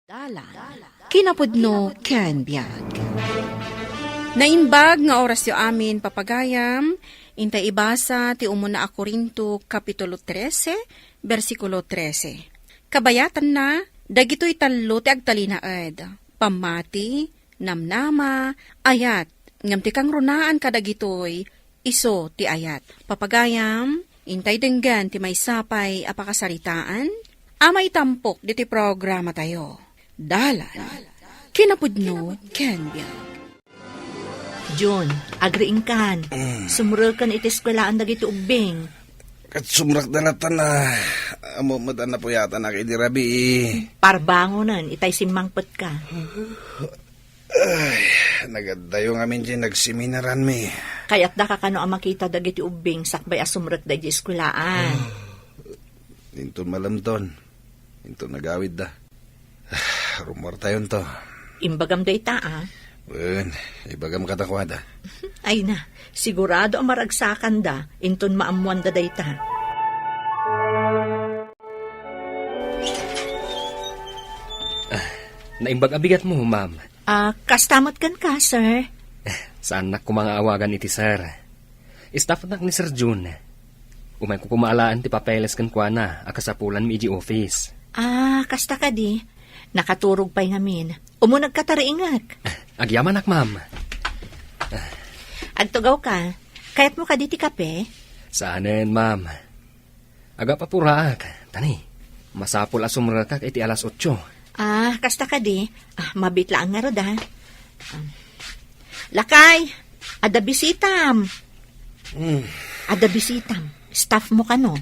Dalan, kinapudno ken biag. Naimbag nga oras yo amin papagayam, intay ibasa ti umuna a Korinto Kapitulo 13, versikulo 13. Kabayatan na, dagitoy tallo ti agtalinaed, pamati, namnama, ayat, ngam ti kang runaan kadagitoy, iso ti ayat. Papagayam, intay denggan ti may sapay apakasaritaan, amay tampok diti programa tayo. Dalan, kinapudno, ken biag. Jun, agriing kan. Sumurag kan iti eskwelaan dagiti ubing. Kat sumrak dalatan na. Amo madan na po yata na kay Dirabi. Parbangonan, itay simangpet ka. Ay, nagadayo nga min dyan nagseminaran mi. Kaya't da ka kano ang makita dagiti ubing sakbay asumrek dagiti eskwelaan. Inton malamton. Inton nagawid da. Rumor tayon to. Imbagam day ta, ah. Wen, ibagam katakwada. Ay na, sigurado ang maragsakan da, inton maamuan da day ta. Naimbag abigat mo, ma'am. Kastamot kan ka, sir. Saan na ko mga awagan iti sir? Staff na ni Sir Jun. Umay ko kumaalaan ti papeles kan kwa na, akasapulan mi iji office. Kasta ka di. Nakaturog pa'y ngamin. Umunag ka tariingak. Agyaman ak, ma'am. Agtugaw ka. Kayat mo ka diti kape? Saanen, ma'am. Aga papuraak. Tani, masapul asumrakak iti alas 8. Kasta ka di. Mabitlaan nga rod, ha. Lakay, ada bisitam. Ada bisitam. Staff mo ka, no?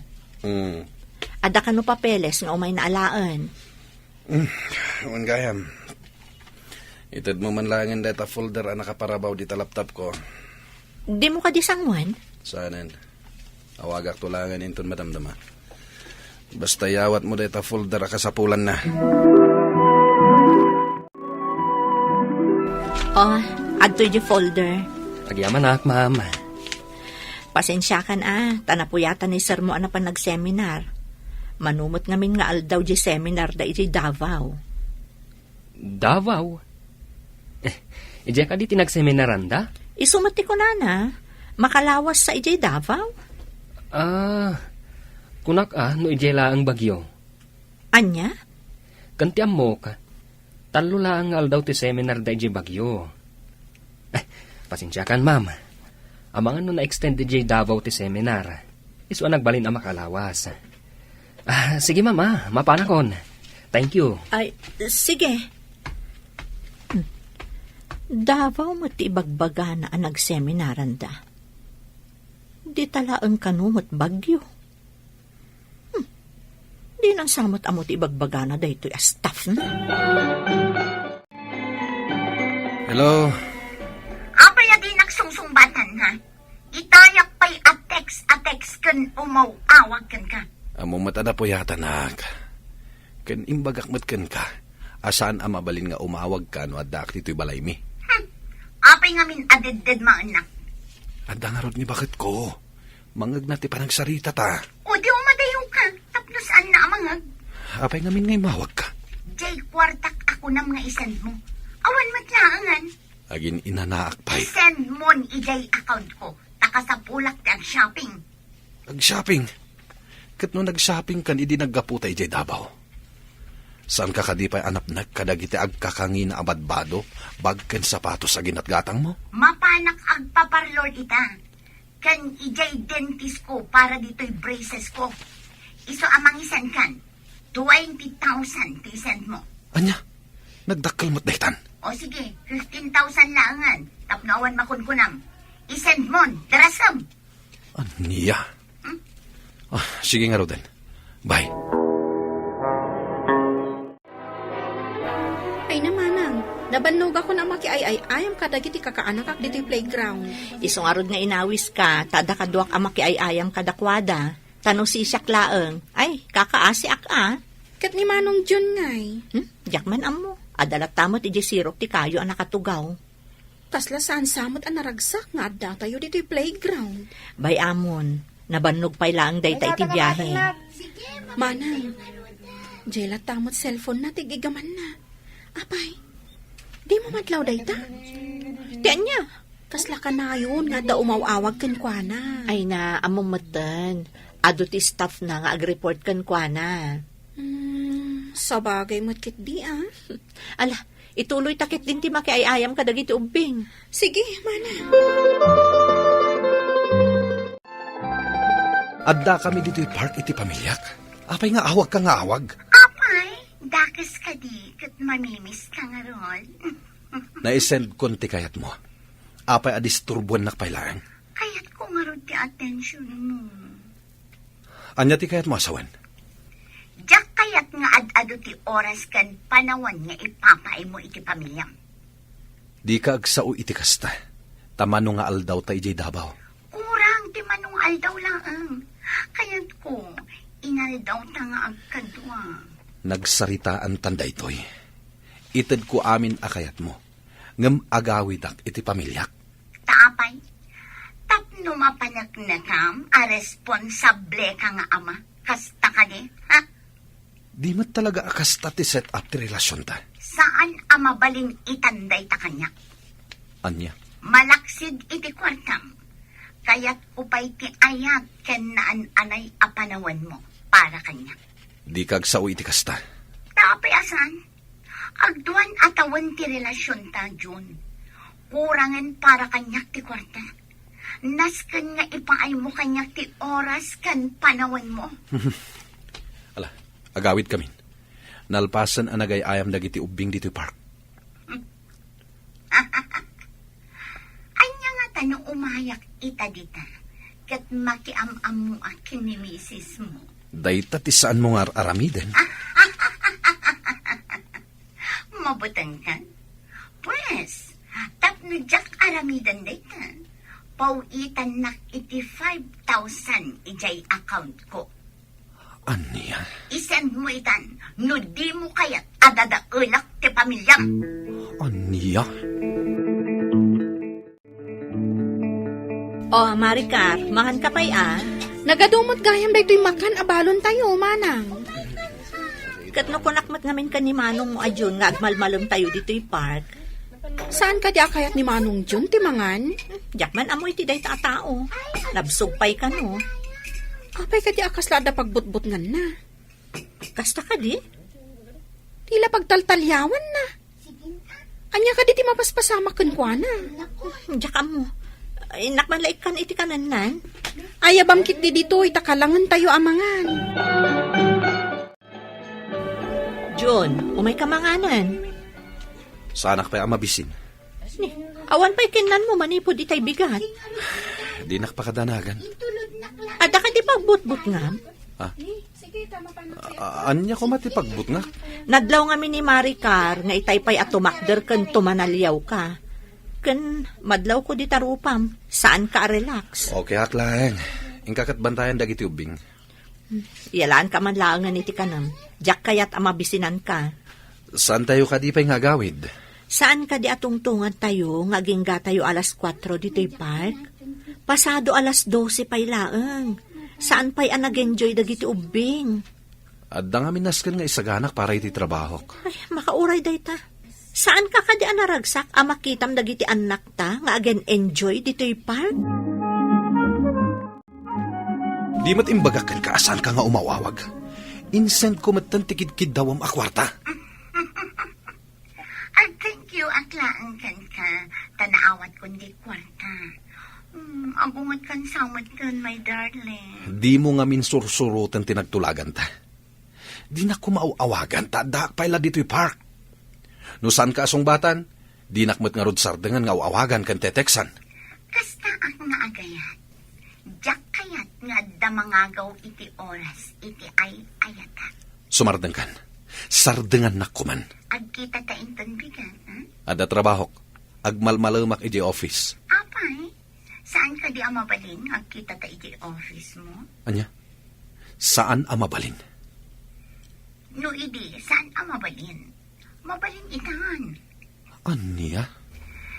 Ada ka no papeles nga umay naalaan. Huwag gayam. Itad mo man langin data folder ang nakaparabaw di laptop ko. Di mo ka di sangwan? Saanen. Awagak to langan inton madamdama. Basta yawat mo data folder akasapulan na. Adto di folder. Agyaman ak, ma'am. Pasensya kan tanapuyatan ni sir mo pa nag-seminar. Manumot ngamin nga aldaw di seminar da iti Davao. Davao? Ije ka di tinagseminaran da? Isumati ko na. Makalawas sa iti Davao. Kunak no ije laang bagyo. Anya? Kantiam mo ka. Talo laang aldaw ti seminar da ije bagyo. Pasensya kan, ma'am. Amangan no na-extend ije Davao ti seminar. Iso nagbalin ang makalawas. Sige, mama. Mapanakon. Thank you. Ay, sige. Davao mo ti ibagbaga na ang nagseminaran da. Di talaan kanumot bagyo. Di nang samot amo ti ibagbaga na da ito staff na. Hello? Apay adi nagsungsungbatan, ha? Itayak pa'y atex kan umaw-awag kan ka. Amo matada po yata nak. Ken imbagakmat ken ka. Asaan ang mabalin nga umawag ka no adak dito'y balay mi? Apay ngamin adedded mga anak. Anda nga rod ni bakit ko. Mangag na ti panagsarita ta. O di umadayo ka. Tapno saan na amangag? Apay ngamin ngay mawag ka. Jay kwartak ako na mga isend mo. Awan matlaangan. Agin inanaak pay. Isend mo ni ijay account ko. Takasapulak ti ang shopping. Ag-shopping. Kat no nag-shopping kan, idi naggaputay jay Davao. Saan ka kadipay anap nagkadagiti agkakangi na abadbado, bagken sapatos sa ginatgatang mo? Mapanak agpaparlor ita. Kan ijay dentist ko para dito'y braces ko. Iso amang isan kan. 20,000 ti isend mo. Anya, nagdakkel mo't dahitan. O sige, 15,000 laangan. Tapnawan makunkunam. Isend mon, darasam. Aniya. Sige nga Roden. Bye. Ay namanang, nabannog ako na makiayayayam ka dagiti kakaanak diti playground. Isong arod nga inawis ka, tada kaduak ang makiayayam kadakwada. Tano si isyak laeng. Ay, kakaasi ak. Kat ni Manong John ngay. Jakman amo. Adalat tamot iji sirok ti kayo ang nakatugaw. Kasla saan samot ang naragsak nga adda tayo diti playground. Bay amon, nabannog pa'y laang dayta iti biyahe. Manang, jela tamot cellphone na tigigaman na. Apay, di mo madlaw dayta? Tiyan niya. Kasla ka na yun nga da umawawag kan kwa na. Ay na, amamatan. Ado ti staff na nga ag-report kan kwa na. Sa bagay mo't kit di Ala, ituloy takit din ti makiayayam ka dagiti ubing. Sige, mana. Adda kami dito'y park iti pamilyak. Apay nga awag ka nga awag. Apay, dakas ka di, kat mamimiss ka nga ron. Naisend konti kayat mo. Apay adisturbuan nakpailaan. Kaya't ko nga ron ti atensyon mo. Anya ti kayat mo asawan? Diyak kaya't nga ad-ado ti oras kan panawan nga ipapay mo iti pamilyam. Di ka agsao iti kasta. Tamano nga aldaw ta ijay Davao. Kurang ti manong aldaw lang. Kaya't ko, inaldaw ta nga agkadwa. Nagsaritaan tanda ito'y. Ited ko amin akayat mo. Ngam agawidak iti pamilyak. Taapay, tapno mapanak na kam, a responsable ka nga ama. Kasta ka di, ha? Di mat talaga akasta ti set up ti relasyon ta. Saan ama baling itanday ta kanya? Anya? Malaksid iti kwartam. Kaya't upay ti ayat ken naan anay apanawan mo para kanya. Di ka agsao iti kasta. Tapay asan? Agduan atawan ti relasyon ta, Jun. Kurangan para kanyak ti kwarta. Nasken nga ipaay mo kanyak ti oras kan panawan mo. Ala, agawid kami. Nalpasan ang nagayayam dagiti ubing dito park. Anya nga tanong umayak ita dita. Kat makiam-am mo akin ni misis mo. Dayta ti saan mo nga aramiden. Mabutang ka? Pues, tapno jak aramidan dayta. Pauitan nak iti 5,000 ijay account ko. Anya? Isend mo itan, no di mo kayat adadaulak ti pamilyam. Anya? O, Maricar, mahan ka pa'y Nagadumot gayam daytoy makan abalon tayo, manang. Kat no kunakmat ngamin ka ni Manong mo adyon nga agmalmalom tayo dito'y park. Saan ka di akayat ni Manong Jun, timangan? Jakman amoy ti day ta tao. Nabsugpay ka no. Apay ka di akaslada pagbutbut nga na. Kasta ka di? Tila pagtaltalyawan na. Anya ka di ti mapaspasama kan kwa na. Jaka mo. Nakmanlaik kan iti kananan. Ayabam kit di dito, itakalangan tayo amangan. John, umay ka manganan. Saanak pa'y amabisin. Ni, awan pa'y kinan mo manipod itay bigat. Di nakpakadanagan. Ada ka di pagbutbut nga. Anya ko matipagbut nga. Nadlaw nga ni Maricar nga itay pa'y atumakder kan tumanalyaw ka. Kan madlaw ko di tarupam. Saan ka relax? Okay, haklang. Ingkakat bantayan dagiti ubing. Yalaan ka man lang nga niti kanam. Diyak kayat amabisinan ka. Saan tayo ka di pa'y nga gawid? Saan ka di atungtungan tayo nga gingga tayo alas 4 dito'y park? Pasado alas 12 pa'y laeng. Saan pa'y nag-enjoy dagiti ubing? Adda nga minaskan nga isaganak para iti trabaho. Ay, makauray day ta. Saan ka kadi naragsak a makitam dagiti anak ta nga again enjoy dito'y park? Di mat imbagakan ka asan ka nga umawawag. Insend ko matantikid-kid daw ang akwarta. Thank you, aklaan kan ka. Tanaawat kundi kwarta. Agungat kan samad kan, my darling. Di mo nga minsursurutan tinagtulagan ta. Di na ko mauawagan ta, daak paila dito'y park. No saan ka asong batan, di nakmat nga rod sardengan nga uawagan kan teteksan. Kasta ang naagayat. Diyak kayat nga damangagaw iti oras, iti ay-ayata. Sumardeng kan, sardengan na kuman. Agkita ta inton bigan, ha? Ada trabahok, agmalmalamak iti office. Apay, saan ka di amabalin? Agkita ta iti office mo? Anya? Saan amabalin? No, idi, saan amabalin? Mabalin itahan. Anya?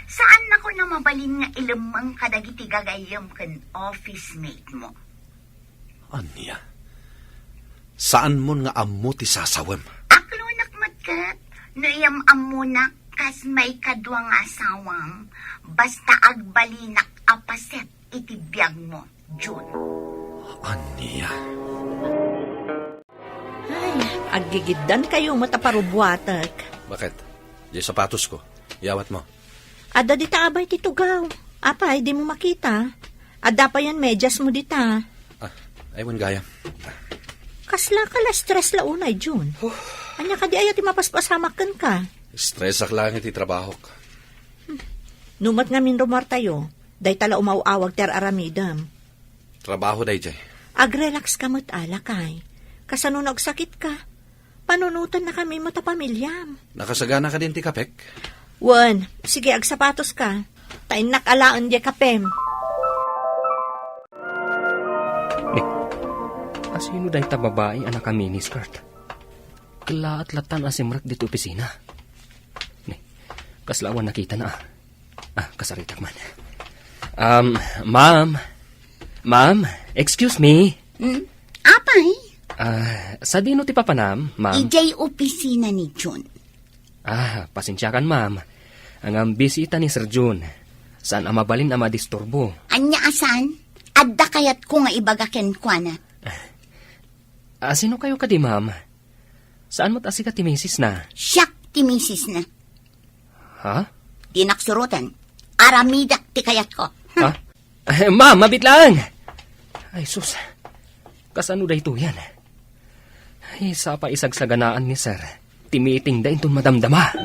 Saan ako na mabalin nga ilamang kadagiti gagayam kan office mate mo? Anya? Saan mo nga amo ti sasawem? Aklo nakmatkat, Noyam amuna kas may kadwang asawang, basta agbalinak apaset iti biyag mo, June. Aniya. Ay, agigiddan kayo mataparubwatak. Bakit? Di sapatos ko. Yawat mo. Ada dita abay titugaw. Apay, di mo makita. Ada pa yan medyas mo dita. Aywan gaya. Kasla ka la stress la unay, June. Anya ka di ayat mapaspasamakan ka. Stress ak lang iti trabaho. Numat nga min rumar tayo. Day tala umawawag ter aramidam. Trabaho day, Jay. Agrelax ka mo't alakay. Kasano nagsakit ka. Panunutan na kami mo ta pamilyam. Nakasagana ka din ti kapek? Wan, sige agsapatos ka. Tain nakalaan di kapem. Asino dahi ta babae anak ka miniskirt? Kala at latan asimrak dito opisina. Ni, kaslawan nakita na. Kasaritak man. Ma'am, excuse me. Apay, Sa dino ti papanam, ma'am? ijay opisina ni June. Pasensya kan, ma'am. Ang bisita ni Sir June. Saan amabalin ama disturbo? Anya asan? Adda kayat ko nga ibagaken kwa na. Sino kayo kadi, ma'am? Saan mo't asika ti misis na? Siyak ti misis na. Ha? Di naksurutan. Aramidak ti kayat ko. Ha? Ma'am, mabit lang! Ay, sus. Kasano da ito yan? Isa pa isagsaganaan ni Sir. Timiting da intun madamdama.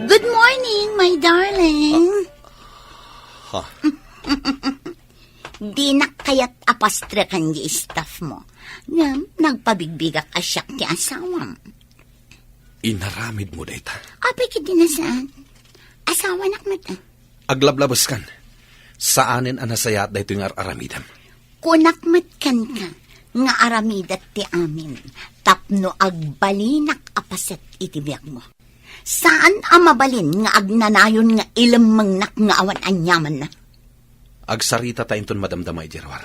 Good morning, my darling. Ha? Di na kayat apastre kan di staff mo. Nga, nagpabigbigak asyak ti asawam. Inaramid mo day ta. Apay ki din na saan? Asawa nak mo ta. Aglablabas kan. Saanin anasayat da ito yung aramidam. Kunakmat kan ka, nga aramidat ti amin, tapno agbalinak apaset iti biyak mo. Saan amabalin nga agnanayon nga ilamangnak nga awan anyaman na? Agsarita ta inton madamdamay, Jerwar.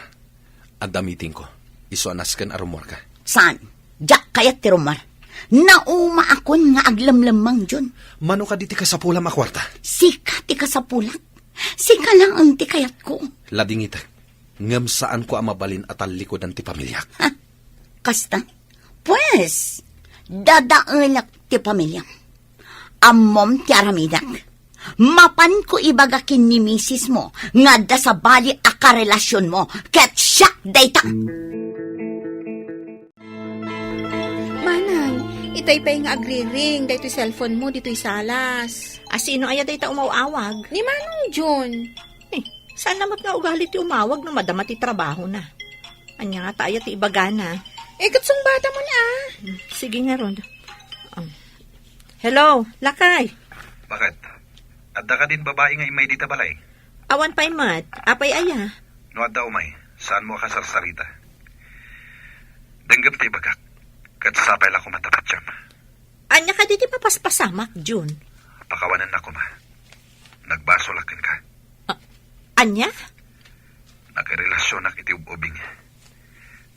Adamiting ko. Isuanas kan arumor ka. Saan? Diyak kayat ti rumar. Nauma akon nga aglamlamang dyan. Mano ka diti ka sa pulam akwarta? Sika ti kasapulat. Sika lang ang ti kayat ko. Ladingita. Ngam saan ko amabalin at alikodan ti pamilyak. Ha? Kasta? Pues, dadaelak ti pamilya. Amom ti aramidak. Mapan ko ibagakin ni misis mo nga da sa bali a karelasyon mo ket siya dayta. Manang, itay pa nga agri-ring, dahito cellphone mo, dito'y salas. Asino ayat day ta umawawag? Ni Manang John. Saan namat nga ugali ti umawag no madama ti trabaho na. Anya nga tayo ti ibagana. Katsong bata mo na Sige nga ron. Hello, Lakay. Bakit? Adda ka din babae nga imay dita balay? Awan pa'y mat. Apay aya. No adda umay. Saan mo kasarsarita? Denggam ti bagak. Kat sapay la ko matapat siyam. Anya ka diti papaspasamak, June. Pakawanan na ko ma. Nagbaso lakin ka. Anya? Nakarelasyon nak iti ubing.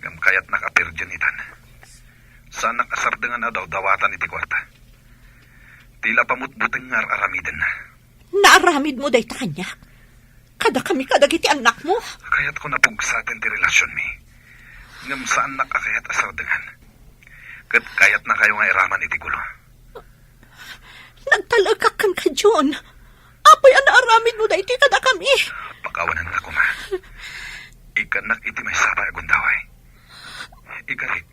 Ngam kayat nakapirjan itan. Saan nakasardengan na daw dawatan iti kwarta. Tila pamutbuteng nga aramiden na. Naaramid mo day ta kanya. Kada kami kadagiti anak mo. Kayat ko napugsatin ti relasyon mi. Ngam saan nakakayat asardengan. Kat kayat na kayo nga iraman iti gulo. Nagtalagakan ka, John. Apay ang naaramid mo day ti kada kami. Pakawanan na ko ma. Ikanak iti may sabay agundaway. Ikarik.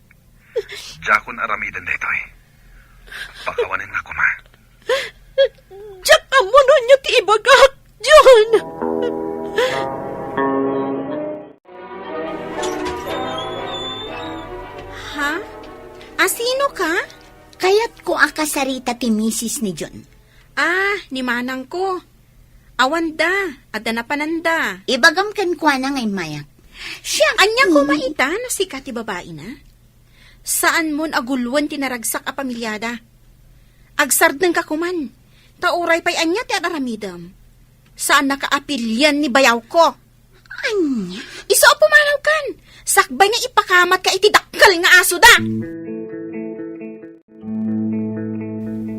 Jakon aramiden dito eh. Pakawanan na ko ma. Diyak ka mo nun niya ti ibagak, John. Ha? Sino ka? Kayat ko akasarita ti misis ni John. Ni Manang ko. Awanda, at na pananda. Ibagam kan kwa na ngay mayak. Siya Anya ko maita na sika ti babae na? Saan mon agulwan tinaragsak a pamilyada? Agsard ng kakuman. Tauray pa'y anya ti aramidam. Saan nakaapilyan ni bayaw ko? Anya? Iso pumanaw kan. Sakbay nga ipakamat ka iti dakkel nga aso da.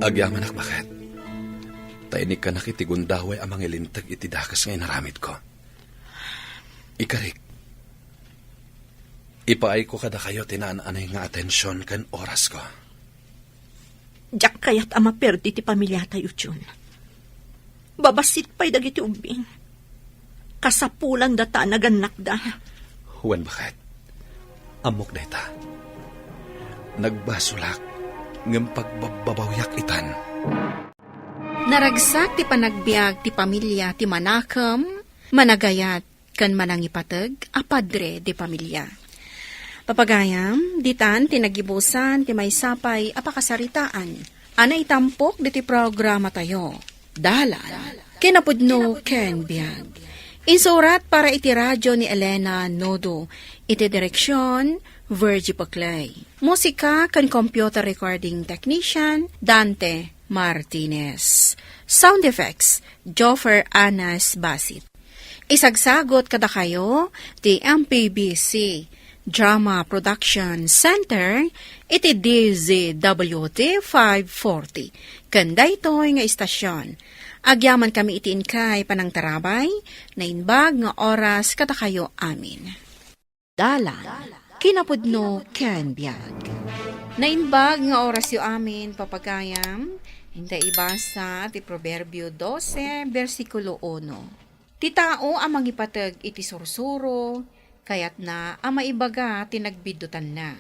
Agyaman ak bakit? Tainik ka nakitigundaway amang ilintag itidakas ngay naramid ko. Ikarik, ipaay ko kada kayo tinaan-anay nga atensyon kan oras ko. Diyak kaya't ama perdi ti pamilya tayo yun. Babasit pa'y dagiti ubing. Kasapulan data naganak da. Huwan bakit? Amok na ita. Nagbasulak ng pagbabawyak itan. Naragsak ti panagbiag ti pamilya ti manakam, managayat kan manangipateg, apadre di pamilya. Papagayam, ditan tinagibusan ti may sapay apakasaritaan. Ana itampok di ti programa tayo. Dalan, kinapudno ken biag. Insurat para iti radyo ni Elena Nodo. Iti direksyon, Virgie Paclay. Musika kan computer recording technician, Dante Martinez. Sound effects, Joffer Anas Basit. Isagsagot kada kayo, ti MPBC Drama Production Center, iti DZWT 540. Kanda ito'y nga istasyon. Agyaman kami itiin kay panang tarabay, na inbag nga oras kada kayo amin. Dalan, kinapudno ken biag. Na inbag nga oras yo amin, papagayam, hindi ibasa ti Proverbio 12, versikulo 1. Ti tao ang mangipatag iti sursuro, kayat na ang maibaga tinagbidutan na.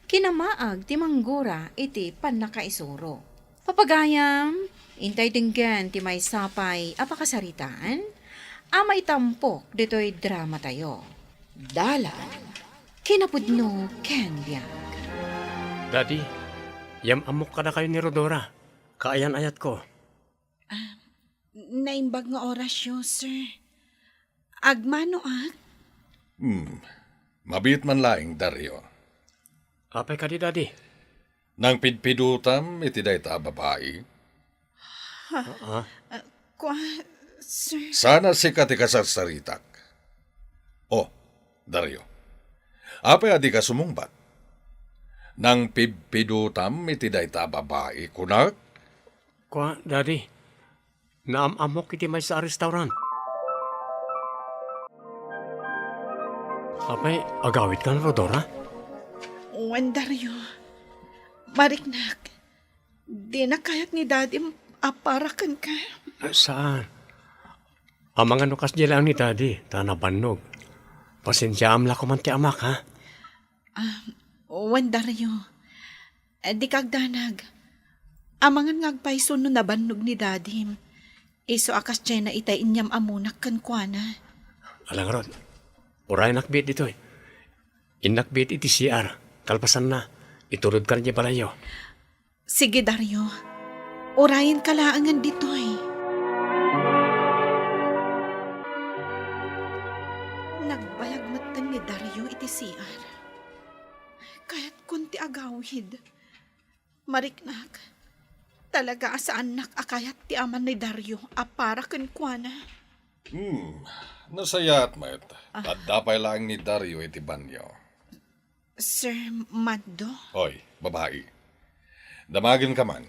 Kinamaag ti manggura iti panakaisuro. Papagayam, intay dinggan ti may sapay apakasaritaan, amay tampok dito'y drama tayo. Dalan, kinapudno ken biag. Daddy, yam amok ka na kayo ni Rodora. Kaayan ayat ko. Naimbag nga orasyo, sir. Agmano at? Mabit man laing, Dario. Apay ka di, Daddy. Nang pidpidutam, iti dayta babae. Sir. Sana si kati kasarsaritak. Oh, Dario. Apay adi ka sumungbat. Nang pidpidutam, iti dayta babae kunak. Daddy, naamamok iti may sa restaurant. Apay, agawit ka na, Rodora? Wandaryo, mariknak, di na kayat ni Daddy aparakan ka. Saan? Ang mga nukas di lang ni Daddy, tanabanog. Pasensya amla ko man ti amak, ha? Wandaryo, di kagdanag. Amangan ngagpaiso no nabannog ni Daddy. Iso akas dyan na itay inyam amunak kan kuana. Alang Rod, uray nakbit dito eh. Inakbit iti CR, kalpasan na. Iturod ka niya balayo. Sige, Daryo. Urayin kalaangan ditoy. Nagbayag matan ni Daryo iti CR. Kaya't kunti agawid. Mariknak, talaga sa anak akayat ti aman ni Daryo apara kenkwana. Nasayat, met. At dapay lang ni Dario iti banyo. Sir Mando? Hoy, babae. Damagin ka man.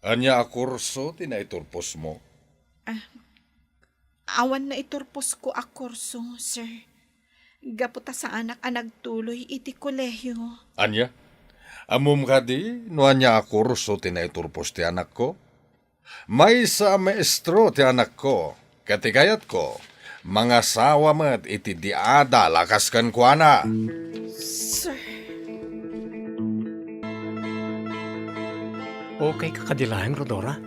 Anya a kurso tinaiturpos mo. Awan na iturpos ko a kurso, sir. Gaputa sa anak a nagtuloy iti kolehyo. Anya? Amum ka di, no anya a kurso tinaiturpos ti anak ko? May sa maestro ti anak ko, katigayat ko, mga sawa met iti diada lakas kan kuana. Sir, Okay ka kadilahin, Rodora?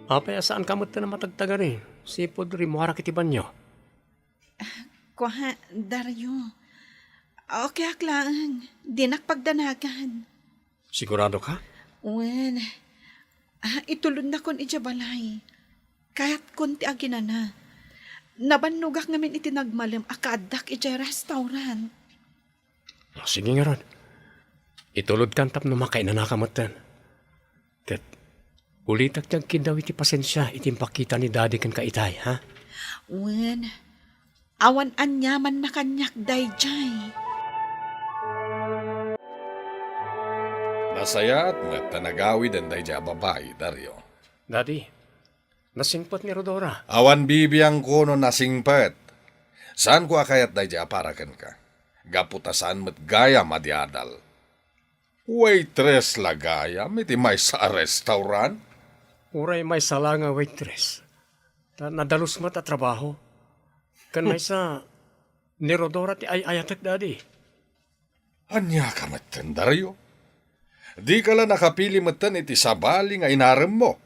Apay, saan ka mo na matagtaga rin? Sipod rimuhara kiti banyo. kuha, Daryo. Okay aklaan, di nakpagdanagan. Sigurado ka? Wen, itulod na kon ija balay. Kaya't kunti aginana. Nabanugak ngamin iti nagmalim akadak ija restaurant. Sige nga ron. Itulod kan tap na makain na nakamatan. Kat, ulitak tiyang kindaw iti pasensya itimpakita ni Daddy kan kaitay, ha? Wen, awan anyaman na kanyak dayjay. Nasaya at matanagawi dan day babae, Dario. Daddy, nasingpot ni Rodora. Awan bibiyang kuno nasingpet. Saan ko akayat day aparakan ka? Gaputasan met gaya madiadal. Waitress lagaya, iti may sa restaurant. Uray may sala nga waitress. Nadalus mat at trabaho. Kan may sa ni Rodora ti ay ayatek, Daddy. Anya ka matan, Dario? Di ka lang nakapili matan iti sabali nga inarem mo.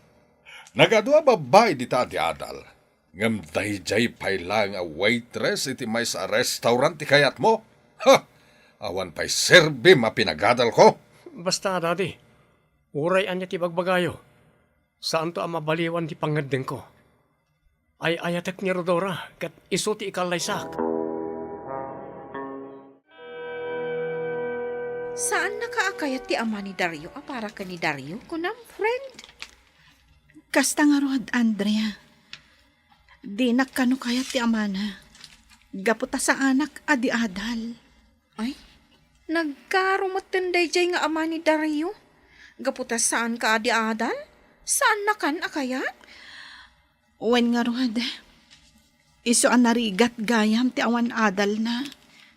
Nagadwa babay di ta adiadal. Ngam dayjay pailang a waitress iti may sa restaurant ti kayat mo. Ha! Awan pa'y serbe mapinagadal ko. Basta, Daddy. Uray anya ti bagbagayo. Saan to ang mabaliwan ti pangadeng ko? Ay ayatek ni Rodora, kat iso ti ikalaysak. Saan nakaakayat ti ama ni Dario? Para ka ni Dario? Kunam, friend? Kasta nga rod, Andrea. Di nakano kayat ti amana. Gaputa sa anak adi adal. Ay, nagkarumatan dayjay nga ama ni Dario? Gaputa saan ka adi adal? Saan na kan akayat? Wen nga rod. Iso ang narigat gayam ti awan adal na.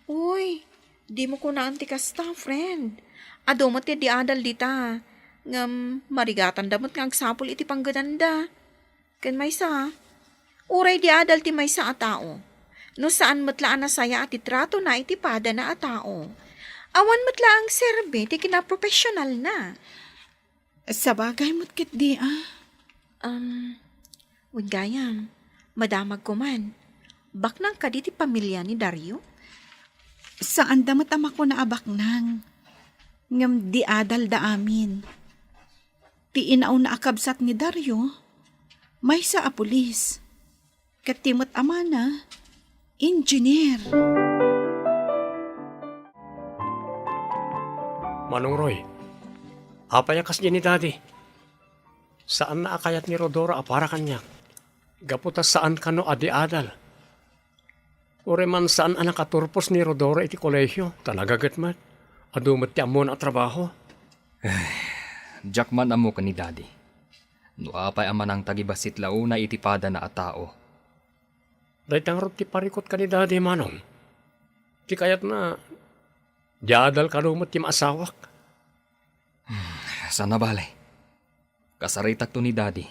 Uy, di mo ko na anti kasta, friend. Ado mo ti di adal dita. Ngam, marigatan damot nga agsapol iti panggananda. Kan may sa, uray di adal ti may sa a tao. No saan matlaan na saya at itrato na iti pada na a tao. Awan matlaang serbe ti kinaprofessional na. Sa bagay mo't kit di Wigayam, madamag ko man. Baknang ka di ti pamilya ni Dario? Saan damat ama ko na abak nang. Ngam di adal da amin. Ti inaw na akabsat ni Dario. May sa apulis. Katimot ama na. Engineer. Manong Roy, apayakas niya ni Daddy. Saan na akayat ni Rodora apara kanya? Gaputa saan kano adi-adal? Ure man saan ang nakaturpos ni Rodora iti kolehyo? Tanagagat mat. Adumat ti amon at trabaho. Jackman amo ka ni Daddy. No apay aman ang tagibasit launa iti pada na a tao. Dahitang rot ti parikot ka ni Daddy, Manong. Ti kayat na diadal ka lumot ti maasawak. Sana bale. Kasaritak to ni Daddy.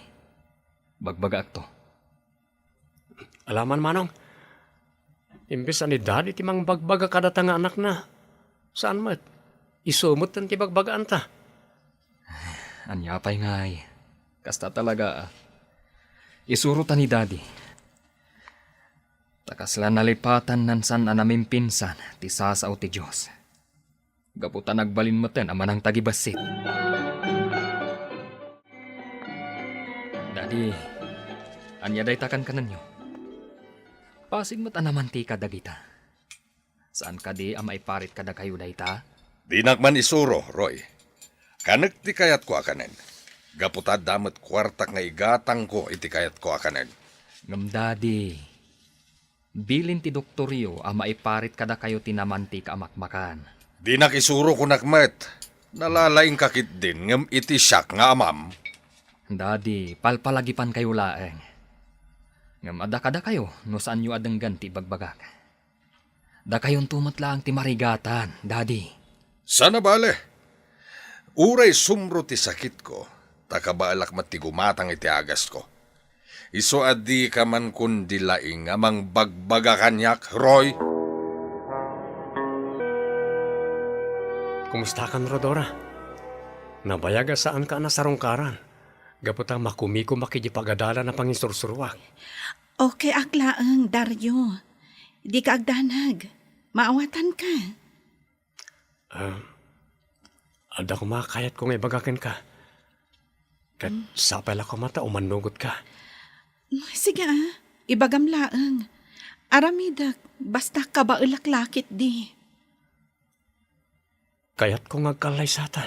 Bagbagak to. Alaman, Manong. Imbes ni Daddy ti mang bagbaga kadata nga anak na. Saan mat? Isumot tan ti bagbagaan ta. Anyapay ngay. Kasta talaga. Isurutan ni Daddy. Takasla nalipatan nan san anaming pinsan ti sasaw ti Diyos. Gaputan nagbalin mo ten amanang tagibasit. Daddy, anya day takan kanan nyo. Pasig mat anaman ti kadagita. Saan ka di maiparit kada kayo dayta? Di nakman isuro, Roy. Kanek ti kayat ko akanen. Gaputad damat kwartak nga igatang ko iti kayat ko akanen. Ngam Daddy, bilin ti doktoryo maiparit kada kayo tinamanti ka amakmakan. Di nakisuro ko nakmet. Nalalaing kakit din ngam iti siyak nga amam. Daddy, palpalagipan kayo laeng. Ngam ada kada kayo no saan nyo adang ganti bagbagak. Da kayon tumatla ang timarigatan, Daddy. Sana bale. Uray sumro ti sakit ko. Takabalak matigumatang iti agas ko. Iso adi ka man kundi laing amang bagbaga kanyak, Roy. Kumusta ka, Rodora? Nabayaga saan ka na sarungkaran? Gaputang makumiko makijipagadala na pangisursurwak. Okay, aklaang, Dario. Di ka agdanag. Maawatan ka. Ada ko makakayat kung ibagakin ka. Kat sapel ako mata umanugot ka. Sige ibagam laang. Aramidak, basta ka ba ulaklakit di. Kayat ko ngagkalay satan.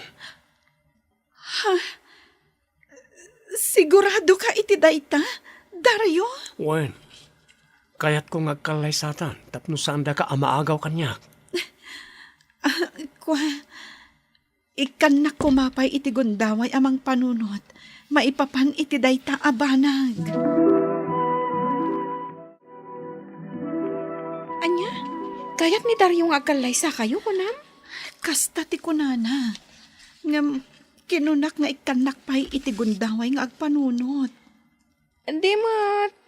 Sigurado ka iti dayta, Dario? Wen, kayat ko ngagkalay satan. Tapno saan da ka amaagaw kanyak. Ikan na kumapay iti gundaway amang panunot. Maipapan iti dayta abanag. Anya, kayat ni Dario nga agkalaysa kayo, kunam? Kasta ti kunana. Ngam kinunak nga ikanak pay iti gundaway nga agpanunot. Di mo,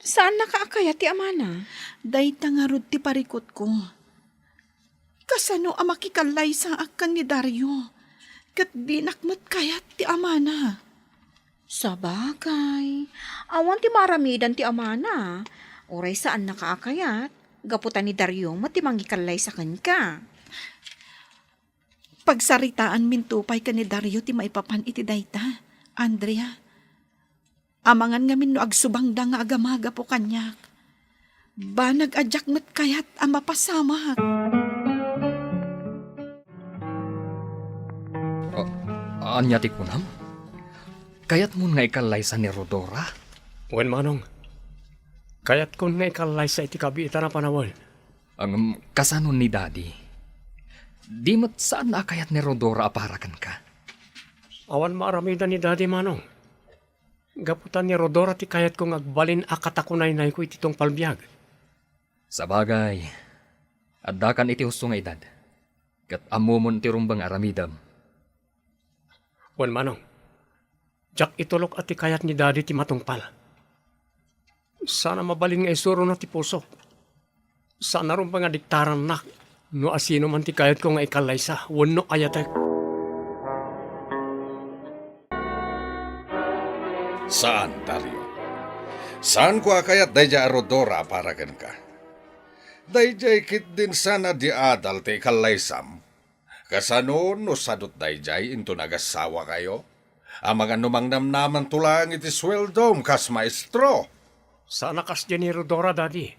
saan nakaakayat ti amana? Dayta nga rod ti parikot ko. Kasano amakikalay sa akan ni Dario? Kat dinakmat kayat ti amana. Sabagay. Awan ti maramidan ti amana. Oray saan nakaakayat? Gaputan ni Dario matimang ikalay sa ka. Pagsaritaan mintupay ka ni Dario ti maipapan iti dayta. Andrea, amangan ngamin no agsubangda nga agamaga po kanyak. Banag adyak met kayat ang mapasamak. Anya ti kunam? Kayat mo nga ikalaysa ni Rodora? Wen manong, kayat kun nga ikalay sa iti kabiita na panawal. Ang kasanon ni Daddy. Di mo't saan na kayat ni Rodora aparakan ka? Awan maaramidan ni Daddy manong. Gaputan ni Rodora ti kayat kong agbalin akatakunay-nay ko ititong palbiyag. Sabagay, addakan iti husto nga edad. Kat amumon ti rumbang aramidam. Wen manong, jak itulok at ti kayat ni Daddy ti matungpal. Sana mabalin nga isuro na ti pusok. Sana rin pa nga diktaran na, no asino man ti kayat ko nga ikalaysa, wano ayatek. Saan, Dario? Saan ko akayat dayja Rodora para kan ka? Dayjay kit din sana di adal ti kalaysam. Kasano no sadot dayjay into nagasawa kayo? Ang mga numang namnaman tulang iti sweldom kas maestro. Sana kas dyan ni Rodora, Daddy.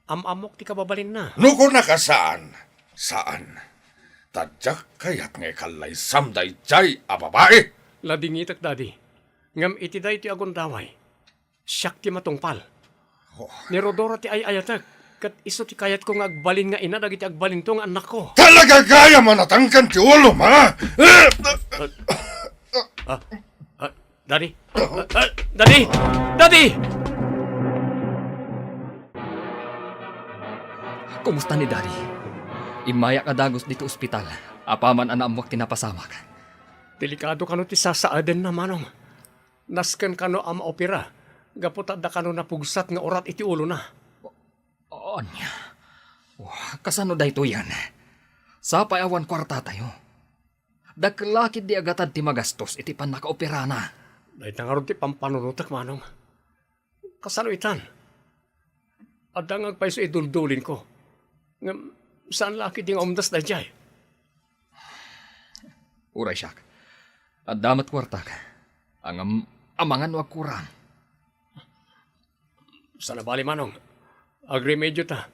Amok ti kababalin na. Nuko na ka saan? Saan? Tadyak kayat nga kalaysam dayjay a babae. Ladingitak, Daddy. Ngam iti day ti agundaway. Siyak ti matungpal. Ni Rodora ti ay ayatek. Kat iso ti kayat ko nga agbalin nga ina dagiti agbalin to nga anak ko. Talaga gaya manatangkan ti ulo, ma! Daddy? Daddy! Daddy! Kumusta ni Daddy? Imaya ka dagos dito ospital. Apaman anamwak tinapasamak. Delikado kano ti sasaaden na manong. Nasken kano ama opera. Gaputada kano napugsat nga orat iti ulo na. Anya? Kasano da ito yan? Sa payawan kwarta tayo. Daklakid di agatad ti magastos iti pan nakaopera na. Dahil nangarod ti pampanunutak manong. Kasano itan? Adang agpaiso iduldulin ko. Nga saan laki di nga umdas na jay? Uray siyak. At damat kwartak. Ang amangan wag kurang. Sana bali manong. Agremedyo ta.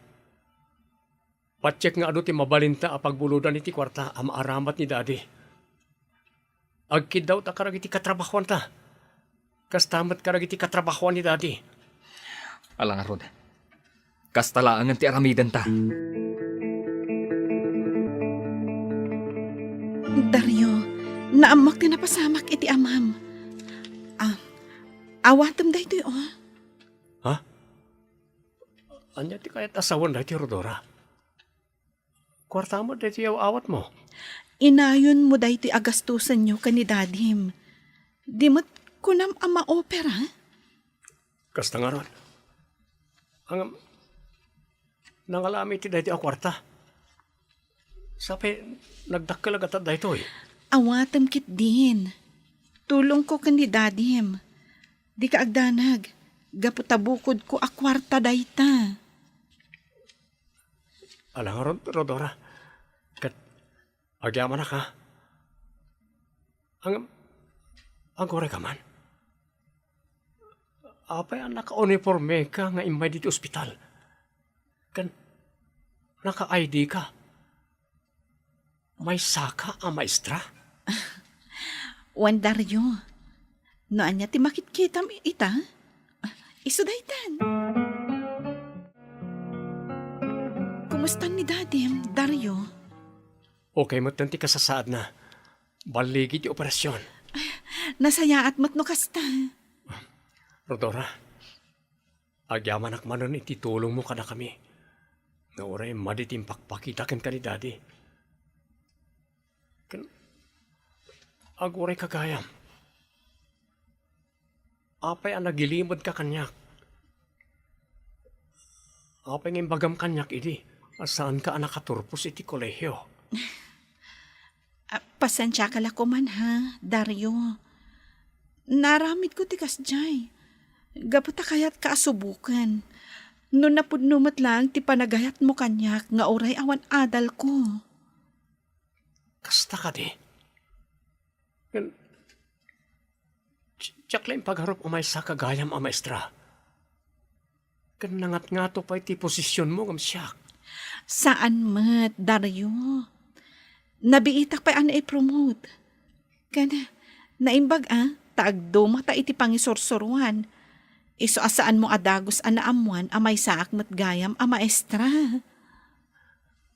Patsek nga ado ti mabalinta a pagbuludan iti kwarta am aramat ni Daddy. Agkid daw ta karag iti katrabahuan ta. Kastamat karag iti katrabahuan ni Daddy. Alang arod. Kastalaangan ti aramidan ta. Dario, naamak ti napasamak iti amam. Awatam da ito'y Ha? Anya ti kayat asawan da iti Rodora? Kwarta mo da iti awat mo. Inayon mo da ito'y agastusan nyo ka ni Dadim. Di mo't kunam ama opera? Kasta nga ron. Ang nangalami ti da iti kwarta. Sabi, nagdakkel agatad da ito eh. Awatam kit din. Tulong ko ka ni Dadim. Di ka agdanag. Gaputabukod ko akwarta dayta. Alang Rodora, kat agyaman na ka. Ang kore ka man. Apay ang naka-uniforme ka nga imay dito ospital. Kan, naka-ID ka. May saka ang maestra. Wan Dario, noan niya ti makitkitam ita? Iso daytan. Kumusta ni Dadim, Dario? Okay mo tanti kasasaad na. Baligid yung operasyon. Nasayaat mo't no kasta. Rodora, agyaman akmanon ititulong mo ka na kami. Na oray maditim pakpakitakan ka ni Daddy. Aguray kagayam. Apay ang nagilimod ka kanyak. Apay ng bagam kanyak idi. Saan ka nakaturpos iti kolehyo? Pasensya ka lako man ha, Dario. Naramid ko tikas jay. Gaputa kayat kaasubukan. No napudnumot lang ti panagayat mo kanyak nga oray awan adal ko. Kasta ka di. Tsak lang pagharap umay sa kagayam a maestra. Nangat nga to pa iti posisyon mo ngam siyak. Saan mat, Dario? Nabiitak pa ana i-promote. Naimbag taagdo mata iti pangisorsoruan. Iso asaan mo adagos ana amuan amay saak mat gayam a maestra.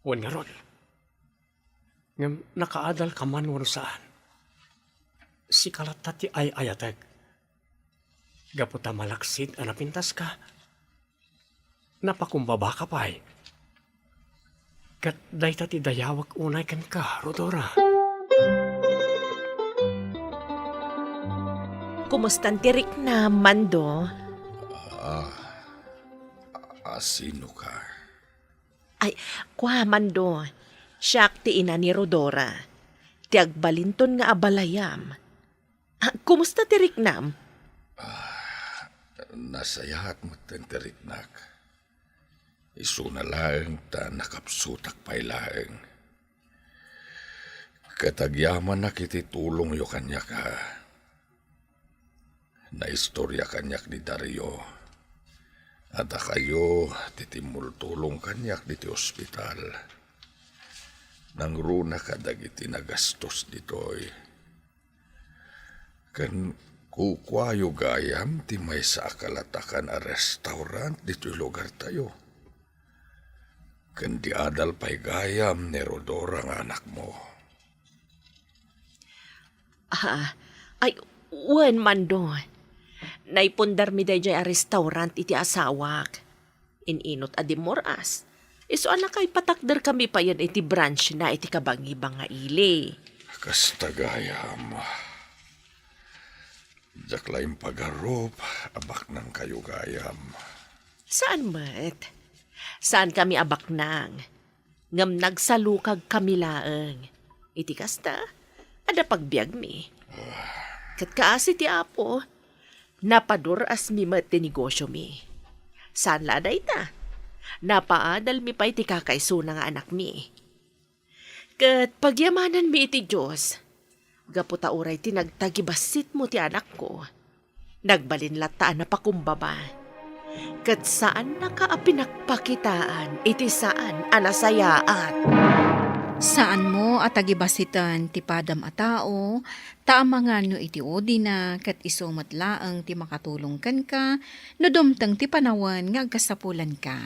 Wan nga ron. Ngam nakaadal ka man wano saan. Si kalatati ay ayatag. Gaputa malaksid anapintas ka. Napakumbaba ka pa'y. Kat day tati dayawag unay kan ka, Rodora. Kumustan tirik na, Mando? Sino ka? Ay, kwa, Mando. Siyak ti ina ni Rodora. Ti agbalinton nga abalayam. Kumusta tirik nam? Nasayahat mo tenteriknak. Isu na laeng ta nakapsutak pa'y laeng. Katagyaman na kiti tulong yo kanyak ha. Naistorya kanyak ni Dario. At kayo titimul tulong kanyak diti ospital. Nangruna kadagiti nagastos ditoy. Kan kukwayo gayam ti may sa akalatakan a restaurant dito'y lugar tayo. Kan di adal pa'y gayam ni Rodora nga anak mo. Ay, wan, Mando. Naipundar mi day a restaurant iti asawak. Ininot adimoras. Iso anak ay patakder kami pa yan iti branch na iti kabangibang nga ili. Kasta gayam. Jaklaim pagarup, abak nang kayo gayam. Saan mat? Saan kami abak nang? Ngam nagsalukag kami laeng. Iti kasta, ada pagbiag mi. Kat kaasi ti apo, napadur as mi mat ti negosyo mi. Saan laday ta? Napaadal mi pa iti kakaiso nga anak mi. Kat pagyamanan mi iti Diyos, gaputa uray ti nagtagibasit mo ti anak ko. Nagbalinlataan na pakumbaba. Kat saan nakaapinakpakitaan, iti saan anasayaat. Saan mo at agibasitan ti padam a tao, taamangan no iti odina, kat isumat laang ti makatulong kan ka, no dumtang ti panawan nga agkasapulan ka.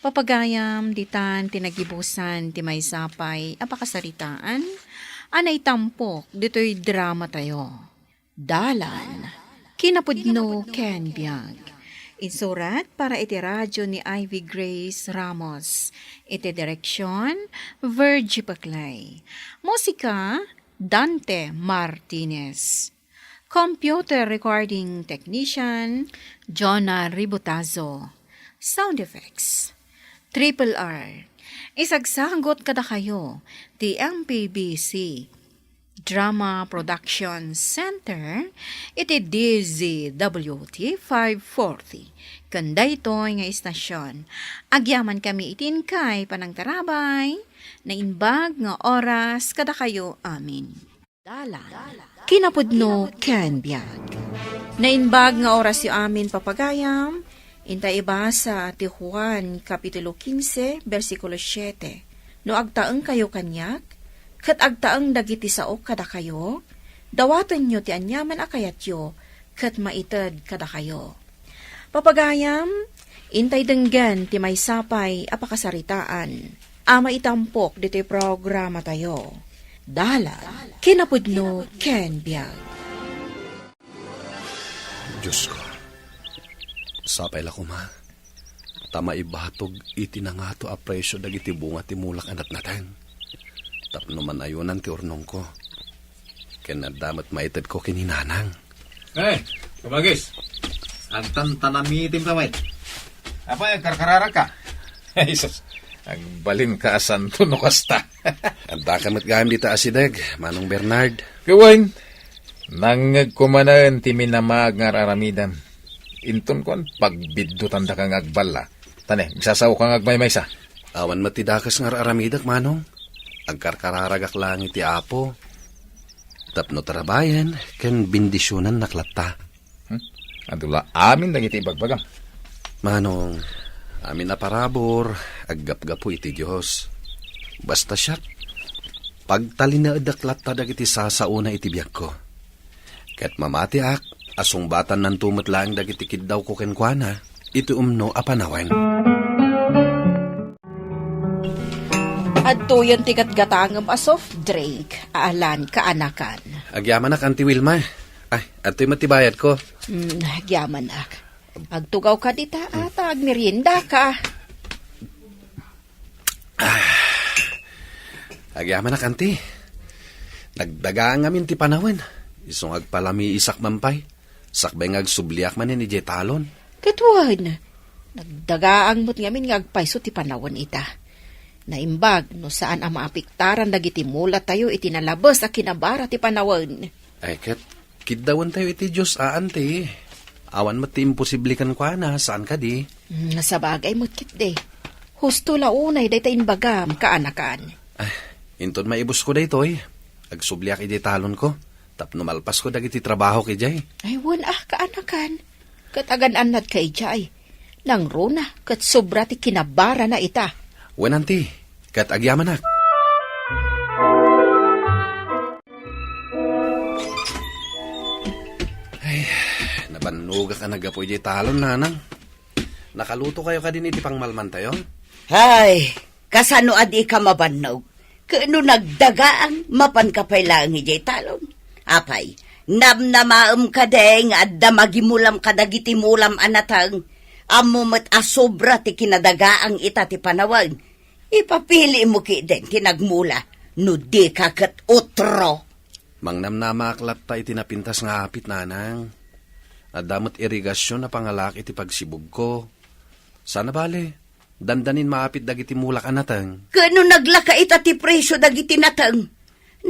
Papagayam, ditan, tinagibusan, ti may sapay, apakasaritaan, anay tampok, dito'y drama tayo. Dalan, kinapudno Ken Biag. Insurat para iti radyo ni Ivy Grace Ramos. Iti direksyon, Virgie Paclay. Musika, Dante Martinez. Computer recording technician, Jonah Ributazo. Sound effects, Triple R. Isagsagot kada kayo, ti MPBC Drama Production Center, iti DZWT 540. Kanda ito nga istasyon. Agyaman kami itin kay panangtarabay, na inbag nga oras kada kayo amin. Dalan. Kinapudno Ken Biag. Na inbag nga oras yu amin papagayam, inta ibasa ti Juan Kapitulo 15, versikulo 7. No agtaeng kayo kanyak, kat agtaeng dagiti sao kada kayo, dawaton nyo ti anyaman akayatyo, kat maited kada kayo. Papagayam, intay denggan ti may sapay apakasaritaan, ama itampok dito'y programa tayo. Dala, kinapudno ken biag. Diyos ko, sapay la ko ma. Tama ibatog iti na nga to apresyo dagiti bunga ti mulak anat natin. Tapno man ayunan ti urnong ko. Kenadamat maitad ko kininanang. Kumagis. Antan tanamitim kawit. Apa yung karkarara ka? Ay, sus. Agbalin ka asan to no kasta. Anda kamat gayam dita asideg, Manong Bernard. Kawan, nangag kumanan ti minamag nga aramidan. Inton kon, pagbiddutan da kang agbala. Tane, isasaw kang agmaymaysa. Awan matidakas nga aramidak, Manong. Agkarkararagak lang iti apo. Tapno tarabayan, ken bindisyonan naklata. Adula, amin lang iti ibagbagam. Manong, amin na parabor, aggap-gapo iti Diyos. Basta siya, pagtalinaedak latta dagiti sasauna iti biyak ko. Ket mamati ak, asong batan nan tumot lang dagiti kiddaw ko kenkwana, iti umno apanawen. Adto yung tikat gatangam a soft drink, aalan kaanakan. Agyaman ak, Auntie Wilma. Ay, ato'y matibayad ko. Nagyaman ak. Agtugaw ka dita at agmerienda ka. Agyaman ak, Auntie. Nagdagaan ngamin ti panawen. Isong agpalami isak mampay. Sakbay ngagsubliak man ni Jay Talon. Katuan, nagdagaang mo't ngamin nga agpaiso ti panawan ita. Naimbag no saan ang maapiktaran dagiti mula tayo itinalabas a kinabara ti panawan. Ay, ket, kiddawan tayo iti Diyos, Auntie. Awan mati imposible kan kwa na, saan ka di? Nasabagay mo't kit de. Husto launay day tayin bagam kaanakan. Ay, inton maibus ko day toy. Agsubliak iti talon ko. Tapno malpas ko dagiti trabaho ki Jay. Ay, wan kaanakan. Katagan anad kay Jay. Nang runa, kat sobra ti kinabara na ita. Wen, Auntie, kat agyaman ak. Ay, nabanuga ka nagapoy Jay talon, nanang. Nakaluto kayo ka din iti pangmalman tayo? Ay, kasano adi ka mabannog? Kano nagdagaang mapan ka pa'y lang hijay talon? Apay, namnamaam ka deng at damagimulam ka dagiti mulam anatang. Amumat asobra ti kinadagaang ita ti panawag. Ipapili mo ki den tinagmula. No di ka kat utro. Mangnamnamaklat ta iti napintas nga apit, nanang. Adamot irigasyon na pangalak iti pagsibog ko. Sana bale, dandanin maapit dagiti mulak anatang. Kano naglaka ita ti presyo dagiti natang.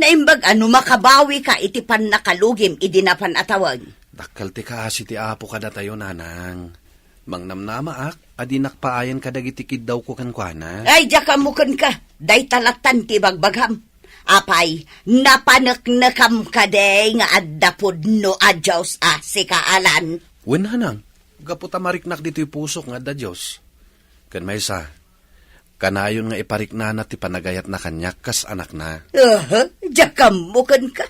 Naimbag ano makabawi ka iti pan nakalugim idinapan atawag. Dakkal ti kaasi ti apo kada tayo, nanang. Mangnamnamaak, adi nakpaayan ka dagiti kiddaw ko kankwana. Ay, jakamukan ka. Day talatan ti bagbagham. Apay, napanaknakam ka day nga addapod no adyaws si kaalan. Wen, hanang, gaputa mariknak dito'y pusok nga da Diyos. Kan may sa, kanayon nga iparikna na ti panagayat na kanyak kas anak na. Jakamukan ka.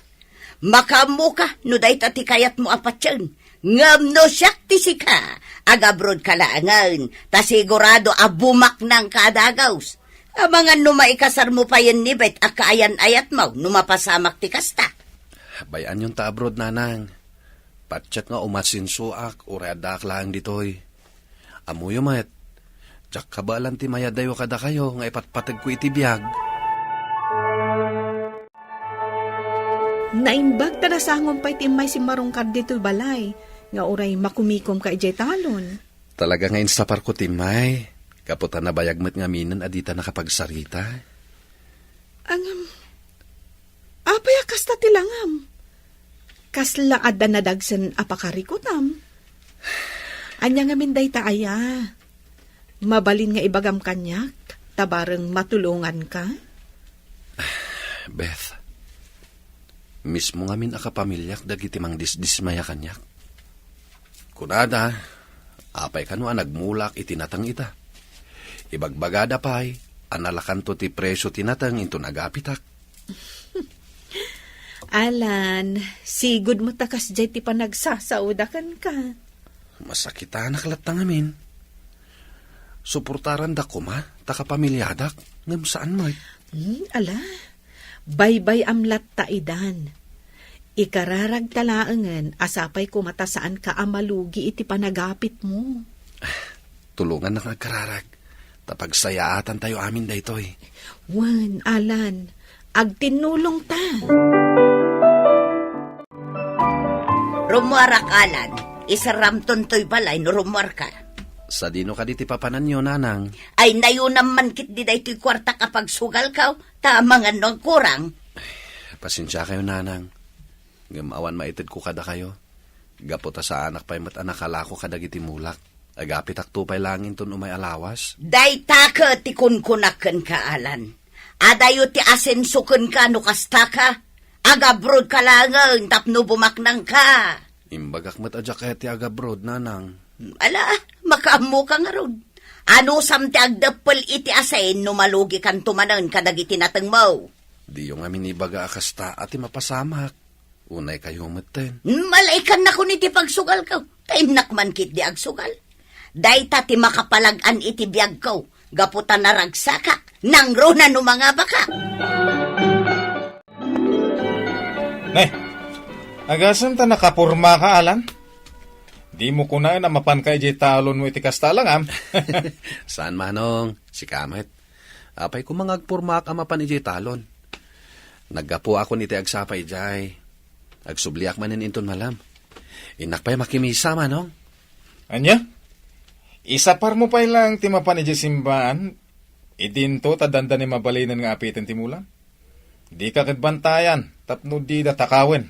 Makamuka, no day tati kayat mo apatsyan. Ngam no siyak ti sika. Agabrod ka laangan. Ta sigurado abumak ng kadagaws. Amangan numaikasar mo pa yan nibet akaayan ayat mo numapasamak ti kasta. Bayan yung taabrod, nanang. Patsyat nga umasinsuak, ureadak lang ditoy. Amuyo mat, tsak kabalan ti mayadayo kada kayo, nga ipatpatag ko iti biyag. Naimbag tanasangom pa'y timay si marungkad dito'y balay. Nga oray makumikom ka ijay talon. Talaga nga instapar ko, Timay. Kaputa na bayagmat nga minan adita nakapagsarita. Apay akasta tilangam. Kasla adda nadagsan apakarikutam. Anya nga minday taaya. Mabalin nga ibagam kanyak. Tabareng matulungan ka. Beth, mismo nga min akapamilyak dagiti mang dismaya kanyak. Kunada, apay kano nagmulak itinatang ita. Ibagbagada pa'y, analakan to ti presyo tinatang into nagapitak. Alan, sigud mo takas jay ti panagsasaudakan ka. Masakita naklat na ngamin. Suportaran da ko ma, takapamilyadak, ngam saan mo. Ala, Baybay amlat ta idan. Ikararag talaangan asapay kumatasaan ka amalugi iti panagapit mo. Tulungan na kararag. Tapagsayaatan tayo amin daytoy. Wan, Alan, agtinulong ta. Rumuar akalan, isaramton to'y balay no rumuar ka. Sa dino ka diti papanan nyo, nanang. Ay nayunam man kit di daytoy kwarta kapag sugal ka, tamangan no kurang. Pasensya kayo, nanang. Gamawan maitid ko kada kayo. Gaputa sa anak pa'y anak kalako kadagiti mulak. Agapit aktupay langin ton umay alawas. Day taka ti kunkunaken ka, Alan. Adayo ti asensuken ka no kasta ka. Agabrod ka langan tapno bumaknang ka. Imbagak mat adyak ti agabrod, nanang. Ala, makaamu ka nga rod. Ano samti agdapel iti asen no malugi kan tumanan kadagiti nateng mo. Di yung amin ibaga akasta at mapasamak. Unay kayo maten. Malaikan na ko niti pagsugal ka. Kainak man kit di agsugal. Dayta ti makapalagan iti biyag ko. Gaputan na ragsaka. Nangro na no mga baka. Nay, agasan ta nakapurma ka, Alan? Di mo kunain na mapan kay jay talon mo iti kastalang, am? Saan manong? Si Kamet. Apay ko mangagpurmak amapan iti talon. Naggapo ako niti agsapay jay. Agsubliak manin inton malam. Inak pa'y makimisa manong. Anya? Isapar mo pa lang ti mapan iti simbaan. Idinto tadanda ni mabalinan nga apitin ti mulan. Di ka kadbantayan. Tapno di da takawin.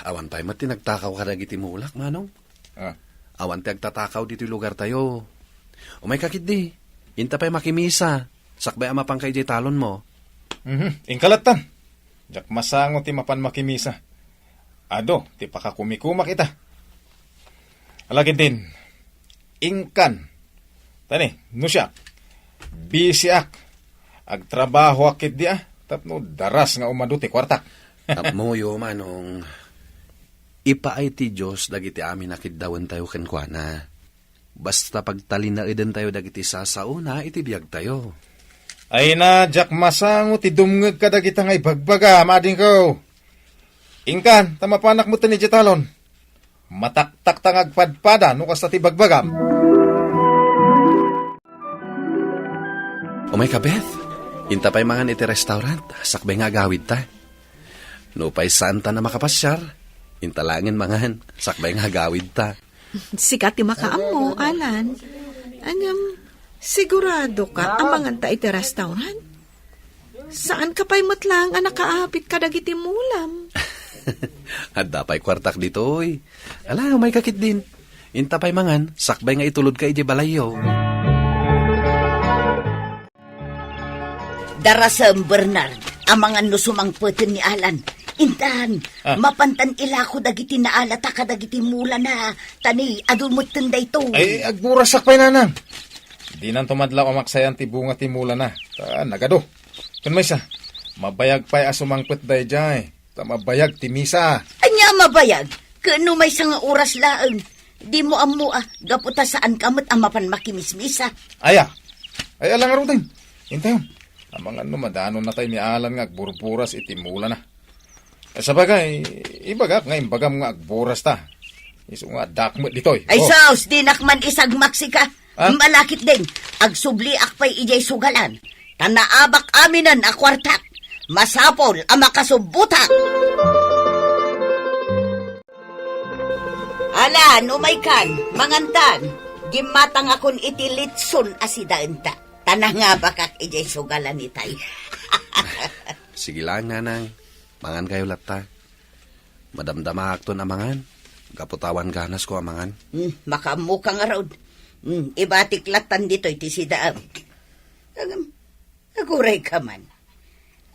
Awan tayo mati nagtakaw ka dagiti mulak, manong. Ah. Awan tayo agtatakaw dito lugar tayo. Umay kakit di. Inta pa'y makimisa. Sakbay amapang kay jay talon mo. Ingkalatan. Jak masango ti mapan makimisa. Ado, ti pakakumikumak ita. Alagin din. Ingkan. Tani, no siya. Busy ak. Agtrabaho akit di tapno daras nga umado ti kwartak. Moyo manong. Ipaay ti Diyos dagiti amin nakiddawan tayo kenkwana. Basta pagtalinaedan tayo dagiti sasauna itibiyag tayo. Ay na, jak masango ti dumngeg ka dagita nga ibagbaga, mading ko. Ingkan, tamapanak mo ni Jetalon. Mataktak tangag padpada no kasta ti bagbagam. Umay ka, Beth. Inta pa'y mangan iti restaurant. Sakbay nga gawid ta. No pa'y santa na makapasyar. Inta langin mangan. Sakbay nga gawid ta. Sikat ti makaam mo, Alan. Sigurado ka amangan ta iti restaurant? Saan ka pa'y matlang ang nakaapit ka dagiti mulam? At dapay kwartak dito, oy. Ala, may kakit din. Inta pa'y mangan. Sakbay nga itulod ka iti balayo. Darasam Bernard, amangan no sumangpeten ni Alan. Intan, mapantan ilako dagiti naalata ka dagiti mula na. Tani, adulmutin da ito. Ay, agburasak pa'y nanang. Di nang tumadlaw amaksayan ti bunga ti mula na. Nagado. Kun may sa, mabayag pa'y asumangpet day jay. Mabayag ti misa. Anya mabayag? Kano may nga oras laang. Di mo amua, gaputa saan kamot amapan makimismisa. Ay alang arutin. Hintayon. Amang madano na tayo ni Alan nga agburburas iti mula na. Sabagay, ibagak nga imbagam nga agburas ta. Iso nga dakmet ditoy. Ay saus, di nakman isagmaksi ka. Malakit din, agsubli akpay ijay sugalan. Tanaabak aminan akwartak. Masapol ang makasubutak. Alan, umay kan, mangantan. Gimatang akon iti litson asidaan ta. Tanah nga bakak ijay sugalan itay. Sige lang, nanang. Mangan kayo latta. Madamdama akto na mangan. Kaputawan ganas ko amangan. Makamu ka nga rod. Ibatik latan dito iti sidaam. Aguray ka man.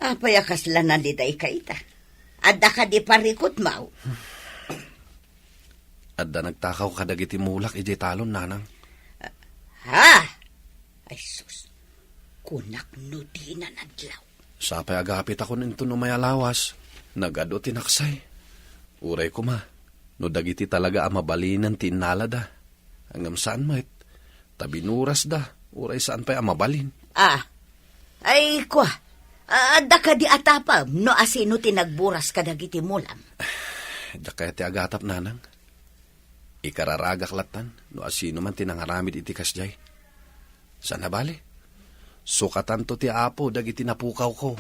Apayakas lang na diday ka ita. Adda ka di parikot mau. Adda nagtakaw ka dagiti mulak ijay talon, nanang. Ha? Ay sus. Kunak no di na nadlaw. Sapay agapit ako nito no may alawas. Nagado tinaksay. Uray ko ma. No dagiti talaga amabalinan tinalada. Hanggang saan mait. Tabinuras da. Uray saan pa'y amabalin. Ay kwa. Adda ka di atapam, no asino tinagburas ka dagiti mulam. Da kaya ti agatap nanang. Ikararagak latan, no asino man tinangaramid iti kasjay. Sana bali? Sukatan to ti apo, dagiti napukaw ko.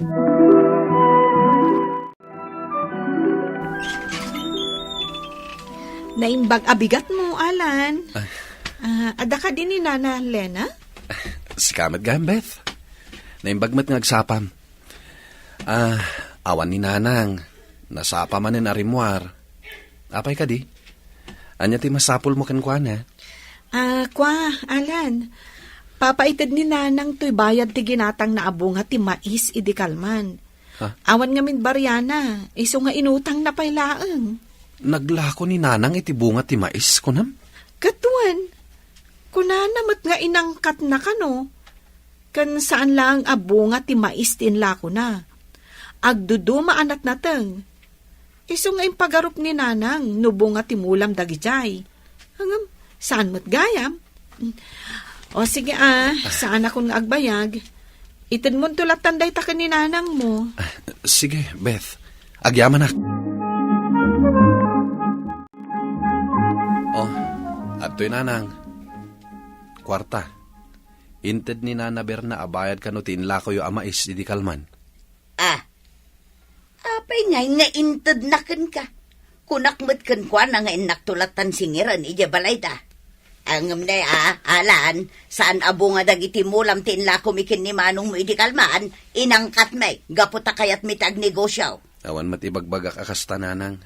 Naimbag abigat mo, Alan. Ada ka din ni Nana Lena? Sikamat gayam, Beth. Naimbagmat ngagsapam. Awan ni nanang. Nasapa man in arimwar. Apay ka di? Anya ti masapul mo kankwana? Alan. Papaitid ni Nanang to'y bayad ti ginatang na abunga ti mais idi kalman. Awan nga min baryana. Iso nga inutang na pailaang. Naglako ni nanang iti bunga ti mais kunam? Katuan. Kunanamat nga inangkat na kano. Kan saan lang abunga ti mais tinlako na. Agduduma anat nateng. Iso nga impagarup ni Nanang nubunga ti mulam dagijay. Hangam, saan mo't gayam? O sige saan akong agbayag? Itin mo tulatan day takin ni Nanang mo. Sige, Beth. Agyaman ak. Ato'y nanang. Kwarta. Inted ni Nana Berna abayad ka no tinlako yu amais idi kalman. Apay nga inted naken ka. Kunakmet ken kwa na nga inaktulatan singiran ija balayda. Angam na Alan, saan abo nga dagiti mulam tinla kumikin ni manong mo idi kalmaan, inangkat may, gaputa kayat mitag negosyaw. Awan matibagbagak akasta nanang.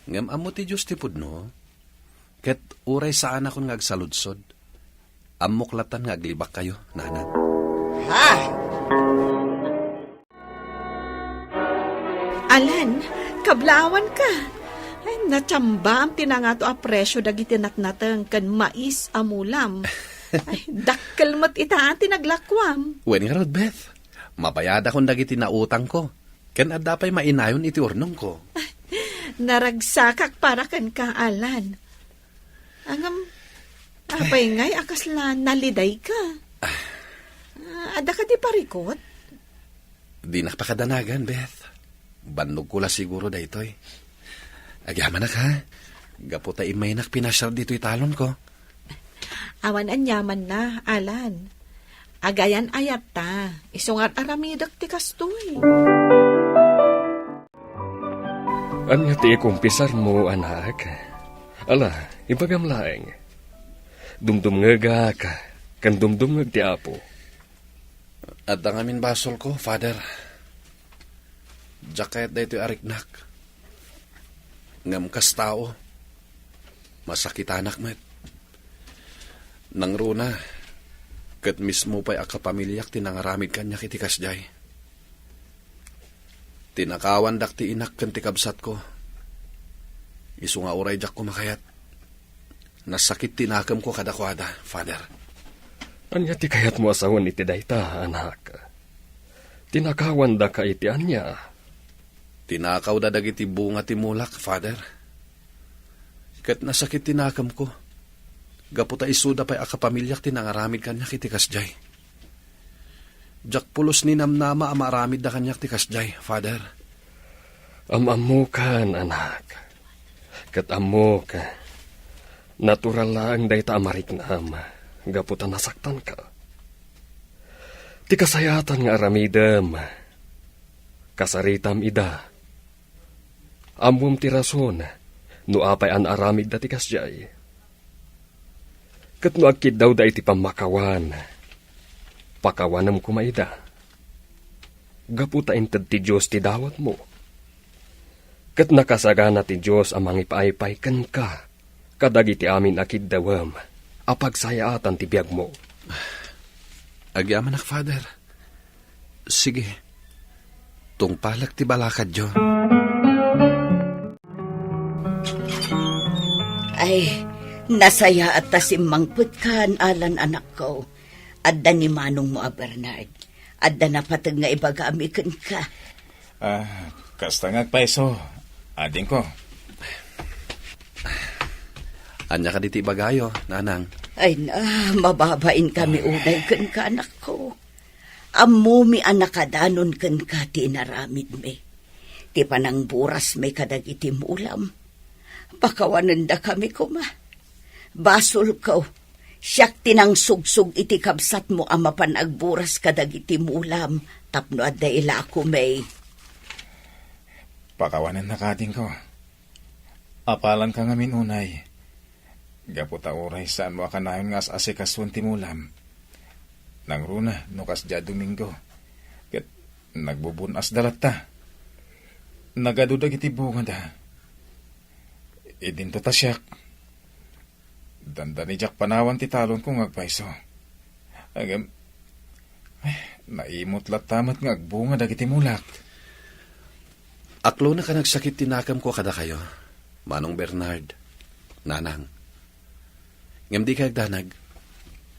Ngam amo ti Diyos ti pudno. Ket uray saan akong ngagsaludsod. Amuklatan ngaglibak kayo, nanang. Alan, kablawan ka. Ay, natsamba ang tinangato a presyo dagiti natnateng kan mais amulam. Ay, dakkel mat itaan tinaglakwam. Wen nga rod, Beth. Mabayada kong dagiti nautang ko. Ken adda pa'y mainayon iti urnong ko. Naragsakak para kan ka, Alan. Angam, apay ngay akasla naliday ka. Ada ka di parikot? Di nakpakadanagan, Beth. Bandog ko la siguro da ito'y. Agyaman na ka. Gaputa imay nakpinasyar dito'y talon ko. Awan anyaman na, Alan. Agayan ayat ta. Isungat aramidak ti kastoy. Anya ti kumpisar mo, anak. Ala, ibagam laeng. Dumdum nga ka, kan dumdum nga ti apo. At ang amin basol ko, Father. Jakayat da ito'y ariknak. Ngam kas tao. Masakit anak met. Nang runa, kat mismo pa'y akapamilyak tinangaramid kanya kitikas jay. Tinakawan dak ti inak kan tikabsat ko. Isu nga uray jak ko makayat. Nasakit tinakam ko kadakwada, Father. Anya ti kayat mo asawan iti dayta, anak. Tinakawan da ka iti anya. Tinakaw da dagiti bunga ti mulak, Father. Kat nasakit tinakam ko. Gaputa isuda pa'y akapamilyak tinangaramid kanya kitikas jay. Jak pulos ni namnama amaramid da kanyak tikas jay, Father. Amamu kan, anak. Kat amu ka. Natural lang dayta amariknam. Gaputa nasaktan ka. Ti kasayatan nga aramidem. Kasaritam ida. Amum ti rason, no apay an aramid da ti kasjay. Kat no agkid daw da iti pamakawan. Pakawanam kumaida. Gaputa inted ti Diyos ti dawat mo. Kat nakasagana ti Diyos amang ipaaypay kan ka. Kadag iti amin akid dawam. Apagsayaatan ti biyag mo. Agyaman ak, Father. Sige. Tungpalak ti balakad yo. Ay, nasaya at tasimangput kan, Alan anak ko. Adda ni manong mo, Bernard. Adda na patag nga ibagamikan ka. Kasta ngagpaiso. Ading ko. Anya ka diti bagayo, nanang. Ay na, mababain kami unay kan ka, anak ko. Ammo mi anakadanon ken ka ti naramid me. Ti panang buras may kadagiti ulam. Pakawanan da kami kuma. Basol ko, siyak tinang sugsug iti kabsat mo amapan agburas kadagiti ulam. Tapno at daila ako may. Pakawanan na kating ko. Apalan ka ngamin unay. Gaputa oray saan mo akanayon nga as asikaswan ti mulam. Nang runa, nukas dya Domingo. Kat nagbubunas dalata. Nagadudag iti bunga da. Idinto tasyak. Danda ni Jack panawan ti talon kong agpaiso. Agam, naimot latamat nga agbunga dagiti mulak. Aklo na ka nagsakit tinakam ko kada kayo, Manong Bernard, Nanang. Ngam di kayag danag,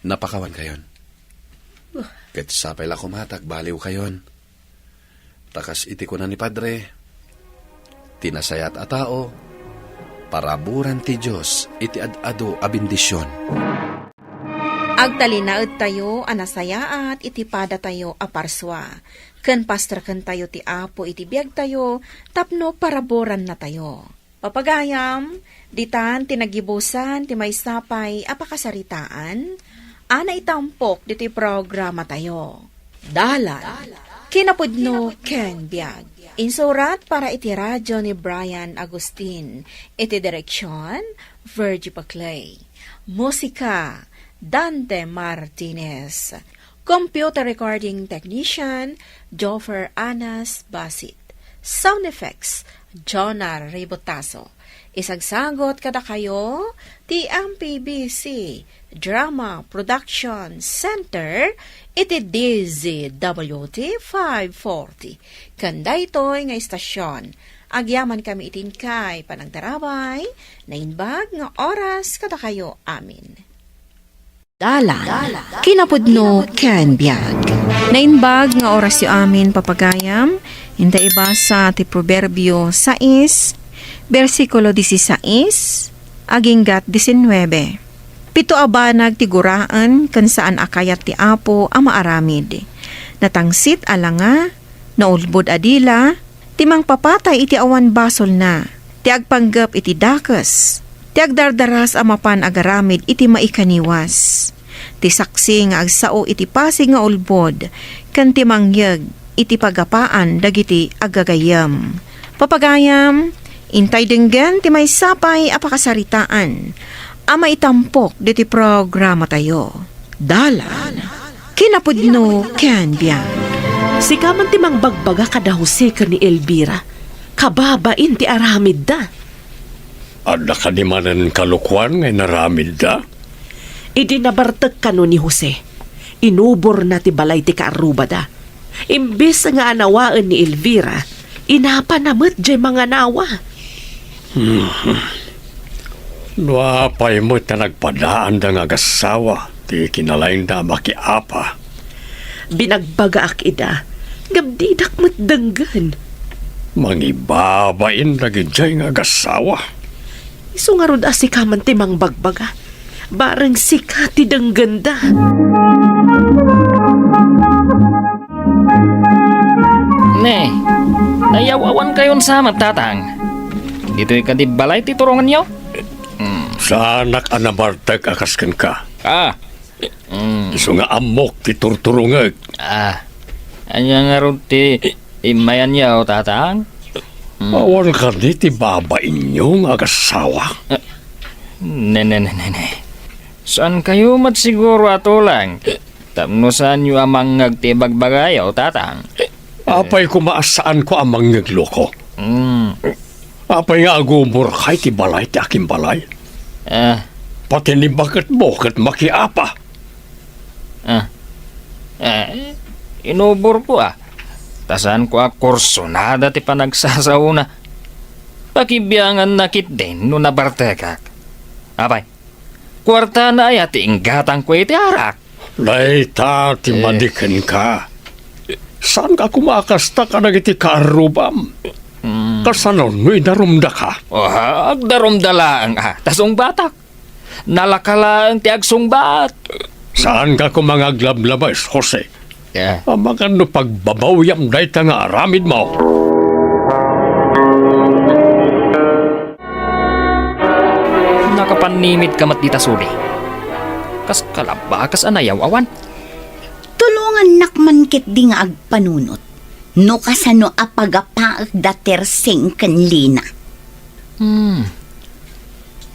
napakawan kayon. Ket sapay la kumatak, baliw kayon. Takas iti ko na ni Padre, tinasayat a tao, paraburan ti Diyos, iti ad-ado a bendisyon. Agtalinaed tayo, anasayaat, iti pada tayo, aparswa. Ken pastraken tayo ti Apo, iti biag tayo, tapno paraboran na tayo. Papagayam, ditan tinagibusan, ti may sapay, apakasaritaan, ana itampok, diti programa tayo. Dalan, kinapudno ken biag. Insurat para iti radyo ni Brian Agustin, iti direksyon, Virgie Paclay. Musika, Dante Martinez. Computer recording technician, Joffer Anas Basit. Sound effects, Jonah Ribotaso. Isagsagot kada kayo, TMPBC Drama Production Center, iti DZWT 540. Kanda ito'y nga istasyon. Agyaman kami itinkay panagdarabay, na inbag nga oras kada kayo amin. Dalan, kinapudno ken biag. Nainbag nga oras yu amin papagayam, inda iba sa ti Proverbio 6, versikulo 16, aginggat 19. Pito abanag ti guraan kan saan akayat ti Apo ang maaramid. Natangsit alanga, naulbod adila, timang papatay iti awan basol na, ti agpanggap iti dakes, ti agdardaras amapan agaramid iti maikaniwas. Ti saksi nga agsao iti pasig nga ulbod, kan ti mangyag iti pagapaan dagiti agagayam. Papagayam, intay denggan ti may sapay apakasaritaan, ama itampok diti programa tayo. Dalan, kinapudno ken biag. Sikaman ti mang bagbaga kada Jose ka ni Elvira. Kababain ti aramid da. Ada ka di manan kalukwan ngay naramid da? Idi nabartag kano ni Jose. Inubor na ti balay ti kaaruba da. Imbis nga anawaan ni Elvira, inapa namat jay mga nawa. Luapay mo ta nagpadaan da nga gasawa, ti kinalain da makiapa. Binagbaga ak ida, gabdidak mat danggan. Mangibabain lagi jay nga gasawa. Iso nga rod asikaman ti mang bagbaga. Barang sikati dang ganda. Ne, nayawawan kayon sa tatang. Dito'y kadibalay ti turongan nyo? Sa anak anabartag akaskan ka. Iso nga amok ti turturungag. Anya nga ron ti imayan niya o tatang? Awan ka di ti babain nyo nga kasawa. Ne. Saan kayo matsiguro ato lang? Tapno saan nyo amang ngagtibagbagay o tatang? Apay kumaasaan ko amang nagloko. Apay nga agumor kay ti balay ti aking balay. Pati ni bakit makiapa. Inubor ko Tasan ko kursonada ti panagsasauna. Pakibiyangan nakit din no nabartekak. Apay, kwarta na ay ati inggatang ko iti arak. Laita ti madiken ka. Saan ka kumakasta ka nagiti kaarubam? Kasanon mo'y darumda ka? Agdarumda lang tasong batak. Nalakalang ti agsungbat. Saan ka kumangaglablabays, Jose? Amakan no pagbabawyam day ta nga aramid mo. Nakapanimid ka mat dita suli. Kas kalaba, kas anayaw awan. Tulungan nakman kit di nga agpanunot. No kasano apagapaag da terseng kanlina.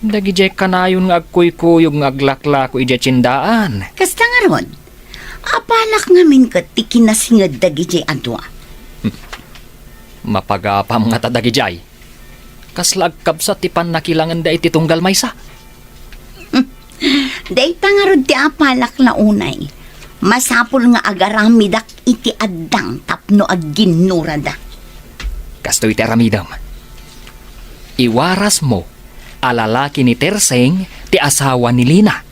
Dagijay kanayon nga agkuy-kuyog nga aglakla ko ijay tsindaan. Kasta nga ron, apalak ngamin kat ti kinasingad dagiti adwa. Mapagapam nga tadagijay. Kas lagkab sa tipan na kilangan da iti tunggal maysa. Day tangarod ti apalak la unay. Masapul nga agaramidak iti addang tapno agginurada. Kasto iti aramidam. Iwaras mo alalaki ni Terseng ti asawa ni Lina.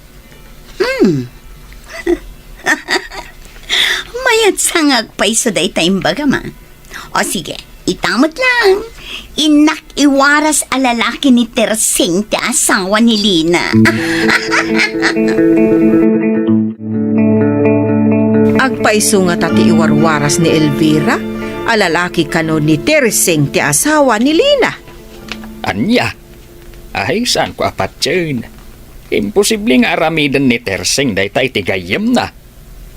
Mayat sangag paiso day tayong bagama. O sige, itamot lang. Inak iwaras alalaki ni Terseng ti asawa ni Lina. Agpaiso nga tati iwarwaras ni Elvira, alalaki kano ni Terseng ti asawa ni Lina. Anya? Ay, saan ko apat yun? Imposible nga aramidan ni Terseng day tayo tigayam na.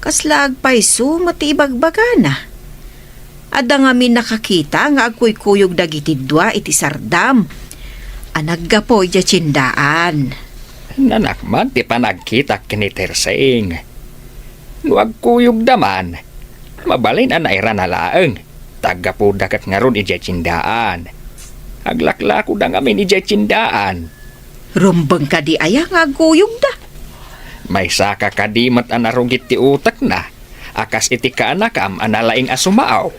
Kasla agpaiso matibagbagana. Ada nga min nakakita nga agkuy-kuyog dagiti dua iti sardam. Anaggapo iti tsindaan. Nanakman ti panagkita kini Terseng. Nuag kuyog daman, mabalin anayra na laeng. Tagapo dakat nga ron ijay tsindaan. Aglaklako da ngamin ijay tsindaan. Rumbang ka di aya nga agkuyog da. May saka kadimat anarugit ti utak na. Akas iti kaanakam analaing asumaaw.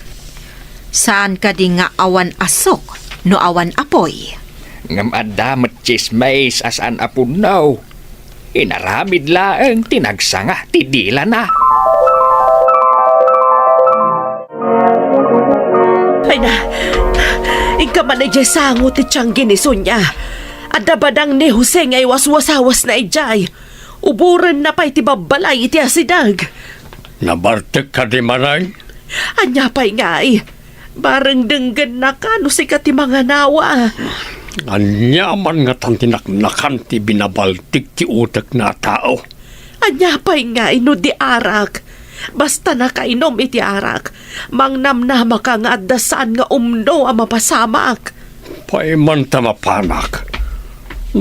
Saan ka di nga awan asok, no awan apoy? Ngam adamat chismays asan apunaw. Inaramid laeng tinagsanga ti dila na. Ay na, ikaman na jay sango ti tiyang giniso niya. Adabadang ni Jose ngay waswasawas na ijay. Uburan na pa'y ti babalay iti asidag. Nabartek ka di manay? Anya pa'y ngay. Barang denggan na kano si ti mga nawa. Anyaman nga tantinaknakan ti binabaltik ti utak na tao. Anya pa'y ngay no di arak. Basta nakainom iti arak. Mangnamnama ka nga adasaan nga umno ang mapasamak. Paiman tamapanak.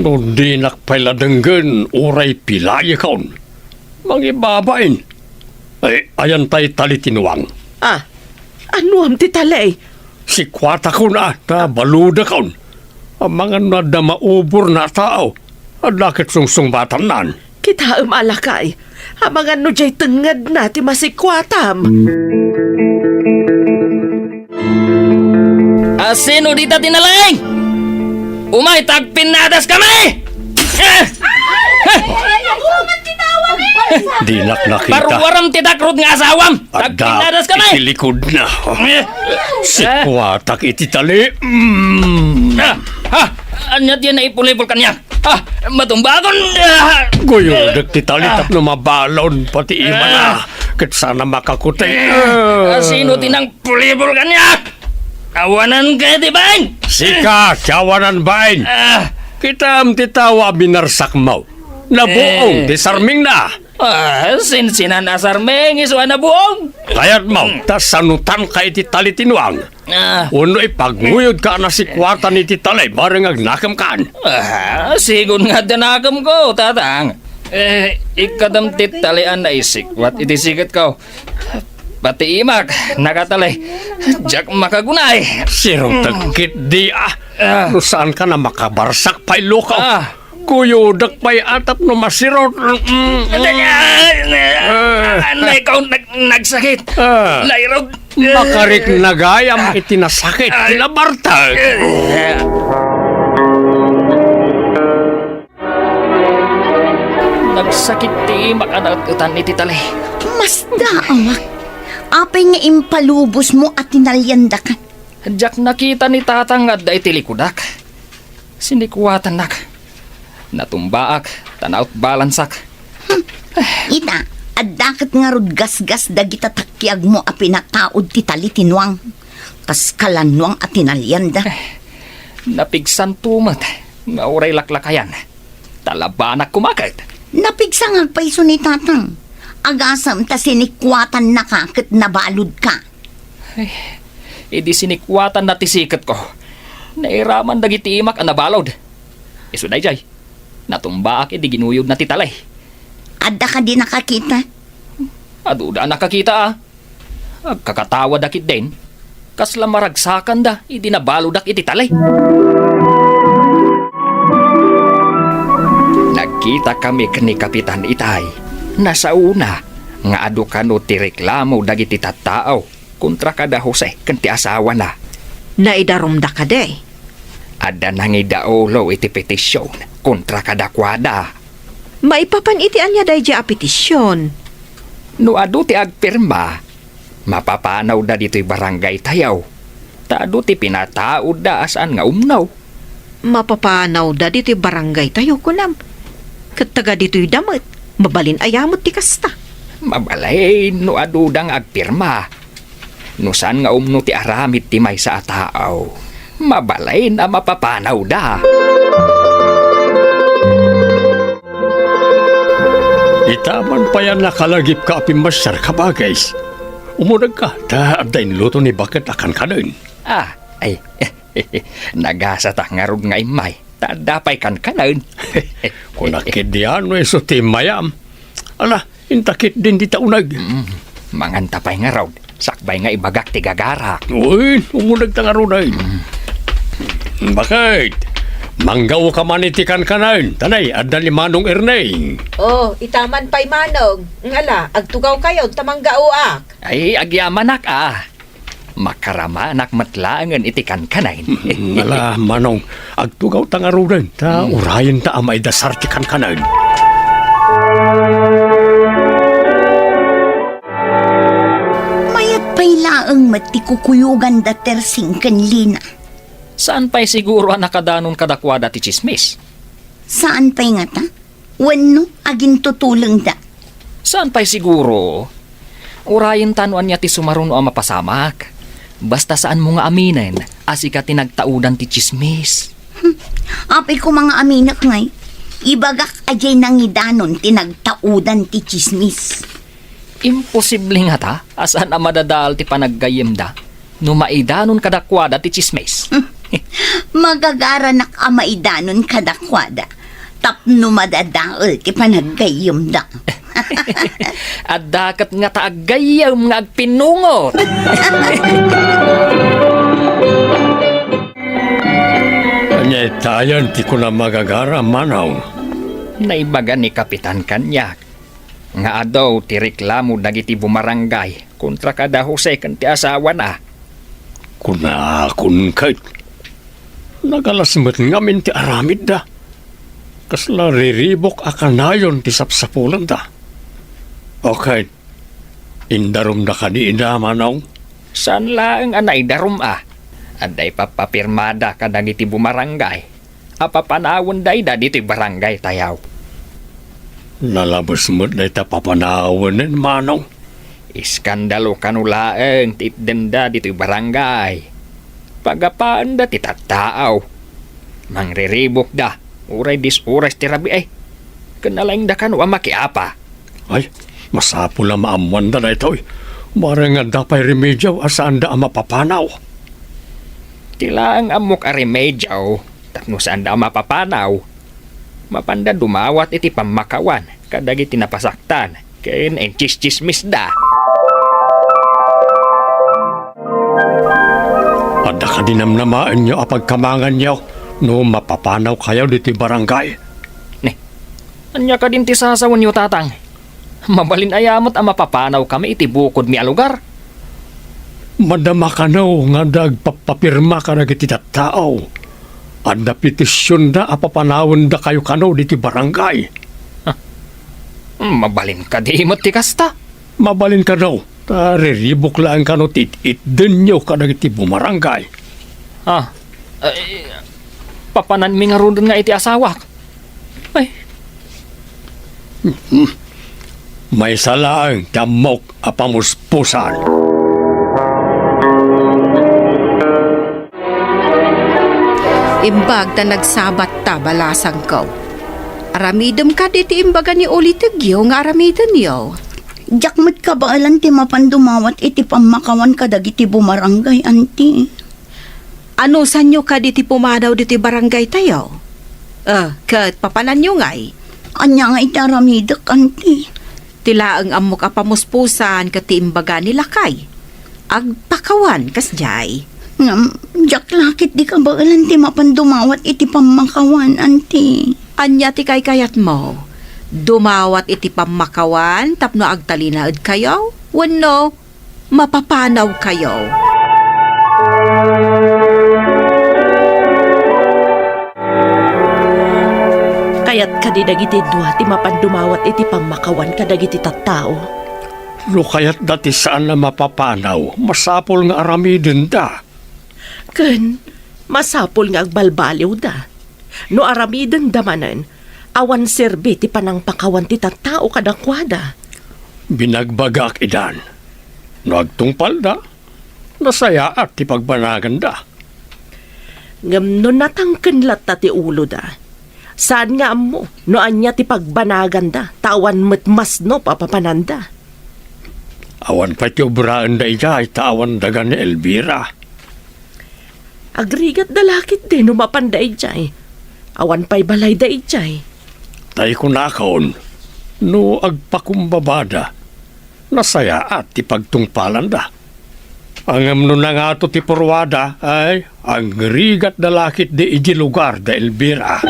No di nakpailadenggan uray pilay kaon. Mangibabain. Ay, ayan tay talitinuang. Ah, ano am ti talay? Si kwata ko na baluda kaon. Ang mga nadamaubor na tao. At lakit sungsung batanan. Kita alakay. Ang mga no jay tengad na ti masikwatam. Sino dita tinalang? Umay tagpinadas kami! Di nakita. Paruwaram tidakrod nga asawam! Tagpinadas kami! Itilikod na. Si kwatak ititali. Anyat yan na ipulipol kanya. Matumbagon! Guyudak titali tapno mabalon pati iman na. Kat sana makakutay. Sino tinang pulipol kanya? Awanan ka di bain! Sika, kawanan bain. Kita am titawa binarsak mau. Nabuong, disarming na. Sinsinan asarmeng iswa na buong. Kayat mau, tas sanutan ka iti talitinuang. Uno ipagmuyod ka na si kwarta ni titalay, bareng agnakam kaan. Sigun nga danakam ko, tatang. Ikadam titalian na isikwat iti sigat ko. Pati imak, nakatalay. Jak makagunay. Sirong tagkit di saan ka na makabarsak pa'y lukaw. Kuyudak pa'y atap no masirot. Anay ikaw nagsakit. Lairod. Makarik nagayam itinasakit. Kinabartag. Nagsakit ti makanatutan ni titalay. Mas daawak. Apay nga impalubos mo at tinalyanda ka. Jak nakita ni tatang at dahi tilikudak. Sinikuwatan nak. Natumbaak, tanaut balansak. Ita, At dakat nga rod gasgas dagita takyag mo a pinataod ti tali tinwang. Kas kalanwang at tinalyan da. Napigsan tumat. Nga uray laklakayan. Talabanak kumakit. Napigsang agpaiso ni tatang. Agasam ta sinikwatan na kakit nabalod ka. Idi sinikwatan na tisikat ko. Nairaman dagiti imak ang nabalod. Isuday jay. Natumbaak idi ginuyog na titalay. Adda ka di nakakita. Aduda nakakita ah. Agkakatawa dakit din. Kasla maragsakan da, idi nabalodak iti talay. Nagkita kami kani Kapitan Itay. Nasa una, nga adu kano ti reklamo dagiti tattao kontra kada Jose kanti asawa na. Naidarom da ka day. Ada nangidaolo iti petisyon kontra kada kwada. Maipapan iti anya day a petisyon. No adu ti agpirma, mapapanaw da dito'y barangay tayaw. Ta adu ti pinataod da asaan nga umnaw. Mapapanaw da dito'y barangay tayo kunam. Kataga dito'y damit. Mabalin ayamot ti kasta. Mabalay no adu dang agpirma. No saan nga umno ti aramid ti may sa ataaw. Mabalay na mapapanaw da. Itaman pa yan nakalagip ka apimasar ka ba, guys? Umunag ka, abdain luto ni bakit akan ka nun. Ay, nagasata nga rod nga imay. Tadapay kan kanan. Kunakit diyan, so timayam. Ala, intakit din di taunag. Mangantapay nga raw. Sakbay nga ibagak ti gagarak. Uy, umunag ta nga ron ay. Bakit? Manggaw ka manitikan kanan. Tanay, adda limanong erneng. Oh, itaman pa'y manong. Ngala, agtugaw kayo, tamanggauak. Ay, agyamanak Makaramanak matlaangan itikan kanain. Ala, manong, agtugaw ta nga ron. Ta, urayan ta amay dasartikan kanan. Mayat pa'y laang matikukuyugan da tersing kanlina. Saan pa'y siguro ang nakadanon kadakwada ti chismis? Saan pa'y nga ta? Wano, agin tutulong da. Saan pa'y siguro? Urayan tanuan niya ti sumaruno ang mapasamak. Basta saan mo nga aminin, asika tinagtaudan ti chismis. Apay ko mga aminak ngay. Ibagak ajay nangidanon tinagtaudan ti chismis. Imposible nga ta, asan ang madadal ti panaggayem da, no maidanon kadakwada ti chismis. Magagaranak amaidanon kadakwada. Tapno madadaol ti panaggayom da. At dakat nga taagayam nga agpinungot. Kanya tayan ti ko na magagara manaw. Naibaga ni Kapitan Kanyak. Nga adaw ti reklamo dagiti bumarangay kontra kada Jose kanti asawa na. Kunakun kait. Nagalasmet ngamin ti aramid da. Kasla riribok akanayon ti sapsapulan da. Okay. Indarum da ka ni ina manaw. Saan lang anay darum Aday papapirmada kadagiti bumarangay. Apapanawon day da dito'y barangay tayaw. Lalabas mo't na ita papanawanin manaw. Iskandalo kanulaeng titdenda dito'y barangay. Pagapaan da titattaaw. Mangriribok da. Uray oras ti rabi ay. Kanalaing da kanu makiapa. Ay, masapo na maamuan da na ito eh. Marang nga dapay remedyaw asaan da ang mapapanaw. Tila ang amok a remedyaw. Tapno saan da ang mapapanaw. Mapanda dumawat iti pamakawan. Kadagi tinapasaktan. Kain en chis-chismis da. Ada ka dinamnamaan niyo apagkamangan niyo no mapapanaw kayo dito barangay. Anya ka din ti sasawan niyo tatang. Mabalin ayamot ang mapapanaw kami iti bukod mi alugar. Madama ka no nga dagpapapirma ka na iti tao. Ada petisyon da apapanawon da kayo kano dito barangay. Mabalin ka di mo't ti kasta. Mabalin ka no. Riribok lang ka no tit-it din niyo ka na iti bumarangay. Papanan mi nga ron nga iti asawak. Ay. May salaang damok a pamuspusan. Imbag ta nagsabat ta balasang ko. Aramidom ka diti imbaga ni Ulitigyo nga aramidan yo. Jakmat ka ba alam ti mapandumawat iti pamakawan ka dagiti bumarangay, anti? Ano sanyo ka diti pumadaw diti barangay tayo? Kat papanan nyo ngay. Anya nga iti aramidak, anti. Tila ang amok a pamuspusan kati imbaga ni Lakay. Agpakawan kasjay. Jak lakit di ka ba alam ti mapandumawat iti pamakawan, anti? Anya ti kay kayat mo. Dumawat iti pamakawan tapno agtalinaad kayo? Wano, mapapanaw kayo. Kayat kadidagiti dua ti mapandumawat iti pamakawan kadagiti tattao. No kaya't dati saan na mapapanaw, masapol nga aramidin da. Ken, masapol nga agbalbaliw da. No aramiden damanen, awan serbi ti panang pakawan ti tattao kadakwada. Binagbagak idan. No agtungpal da, nasaya at ti pagbanagan da. Ngam no natangken latta ti ulo da. Saan nga mo, no anya ti pagbanagan da, tawan metmas no papapananda. Awan pa ti obraan da ijay, tawan dagan ni Elvira. Agrigat dalakit din no mapanda ijay. Awan pa'y balay da ijay. Tay ko nakaon, no agpakumbabada, nasaya at ti pagtungpalan da. Ang amno na nga to ti porwada ay ang rigat dalakit di iji lugar da Elvira.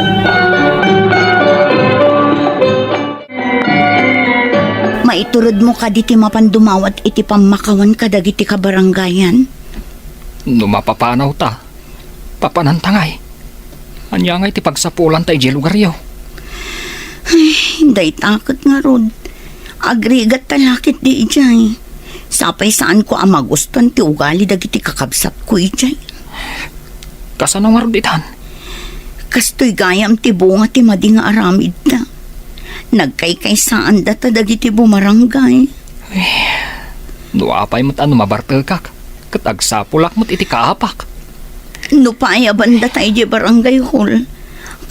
Maiturod mo ka diti mapandumawat iti pamakawan ka dagiti kabaranggayan. No mapapanaw ta, papanantangay. Anya nga iti pagsapulan ta iji lugar yo. Hinday takot nga rod. Agrigat talakit di ijay. Sapay saan ko ang maguston ti ugali dagiti kakabsat ko ijay. Kasano nga rod itan? Kastoy gayam ti bunga ti madi nga aramid ta. Nagkaykay saan data dagiti bumarangay. No apay mo't ano mabartel kak, kat agsapulak mo't iti kaapak. No paayaban da tayo di barangay hall.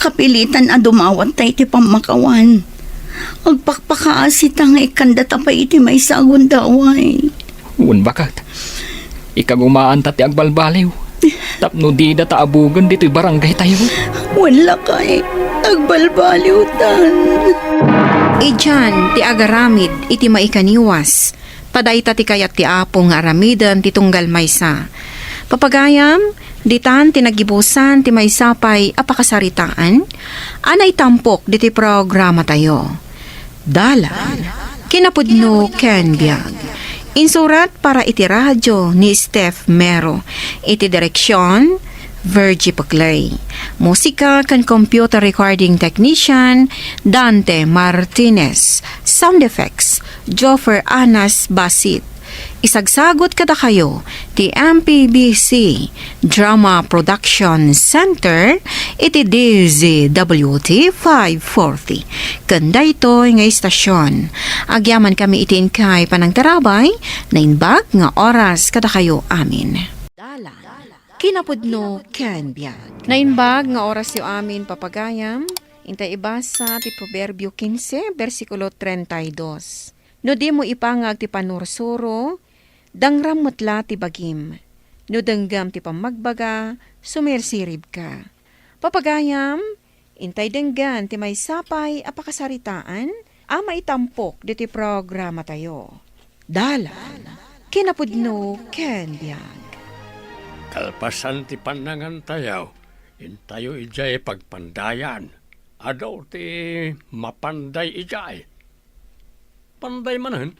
Kapilitan a dumawat tayo ti pamakawan. Agpakpakaasita nga ikanda tapay iti may sagun daway. Un bakat, ikagumaan ta ti agbalbaliw. Tapno di da taabugan dito'y barangay tayo. Wala kay, agbalbaliw tan. Ijan ti agaramid iti maikaniwas. Padayta ti kayat ti apong aramidan ti tunggal maysa. Papagayam, ditan tinagibusan ti maysapay apakasaritaan, anay tampok diti programa tayo. Dala, kinapudno Ken Biag. Insurat para iti radyo ni Steph Mero. Iti direksyon, Virgie Paclay. Musika kan computer recording technician, Dante Martinez. Sound effects, Joffer Anas Basit. Isagsagot kada kayo ti MPBC Drama Production Center iti DZWT 540. Kanda ito nga istasyon. Agyaman kami itin kay panang tarabay na inbag nga oras kada kayo amin. Dala. Kinapudno Ken Biag. Na inbag nga oras yo amin papagayam. Intay ibasa ti Proverbio 15 versikulo 32. No di mo ipangag ti panursuro, dangram mutla ti bagim. No denggam ti pamagbaga, sumersirib ka. Papagayam, intay denggan ti may sapay apakasaritaan, ama itampok diti programa tayo. Dala, kinapudno Ken Biag. Kalpasan ti panangan tayaw, intayo ijay pagpandayan. Adaw ti mapanday ijay. Panday manan.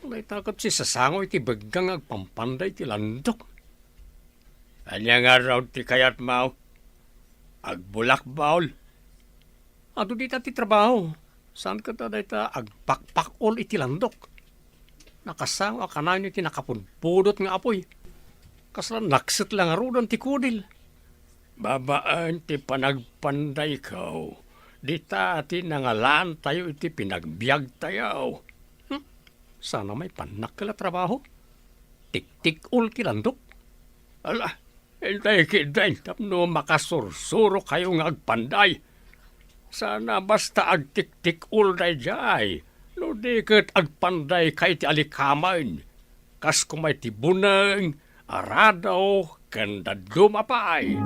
May takot si sasangoy ti baggang agpampanday ti landok. Anya nga raw ti kayat mau. Agbulak baul. Ado di ti trabaho. Saan ka ta agpakpakol iti landok. Nakasango ka na ti nakapunpudot nga apoy. Kaslan naksit lang arudan ti kudil. Babaan ti panagpanday kaw. Dita ati nangalaan tayo iti pinagbiag tayo. Sana may panak kala trabaho. Tik-tik-ul kilandok. Ala, hintay kidain tapno makasursuro kayo nga agpanday. Sana basta agtik-tik-ul day jay. No diket agpanday kay ti alikamain. Kas kumay tibunang, aradaw, kanda dumapay.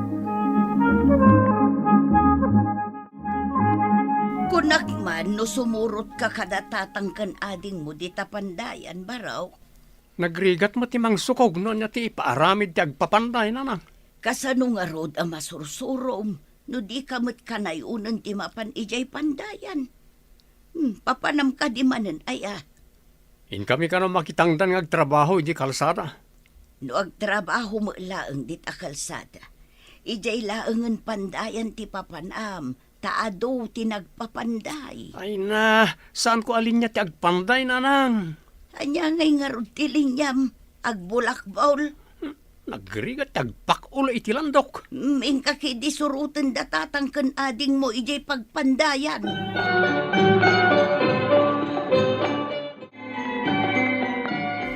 Kunak man no sumurot ka kada tatangkan ading mo di tapandayan baraw. Nagrigat mo timang sukog no niya ti ipaaramid ti agpapanday na nang. Kasano nga rod ang masursurom no di kamot kanayunan ti mapan ijay pandayan. Papanam ka di manen ay In kami ka no makitangdan ng agtrabaho iti kalsada. No agtrabaho mo laang dit akalsada. Ijay laangan pandayan ti papanam. Taado tinagpapanday. Ay na, saan ko alin niya ti agpanday na nang? Anya ngay nga rod ti linyam, agbulakbawl. Nagrigat ti agpakulo iti landok. Ingkakidi surutan datatangkan ading mo ijay pagpandayan.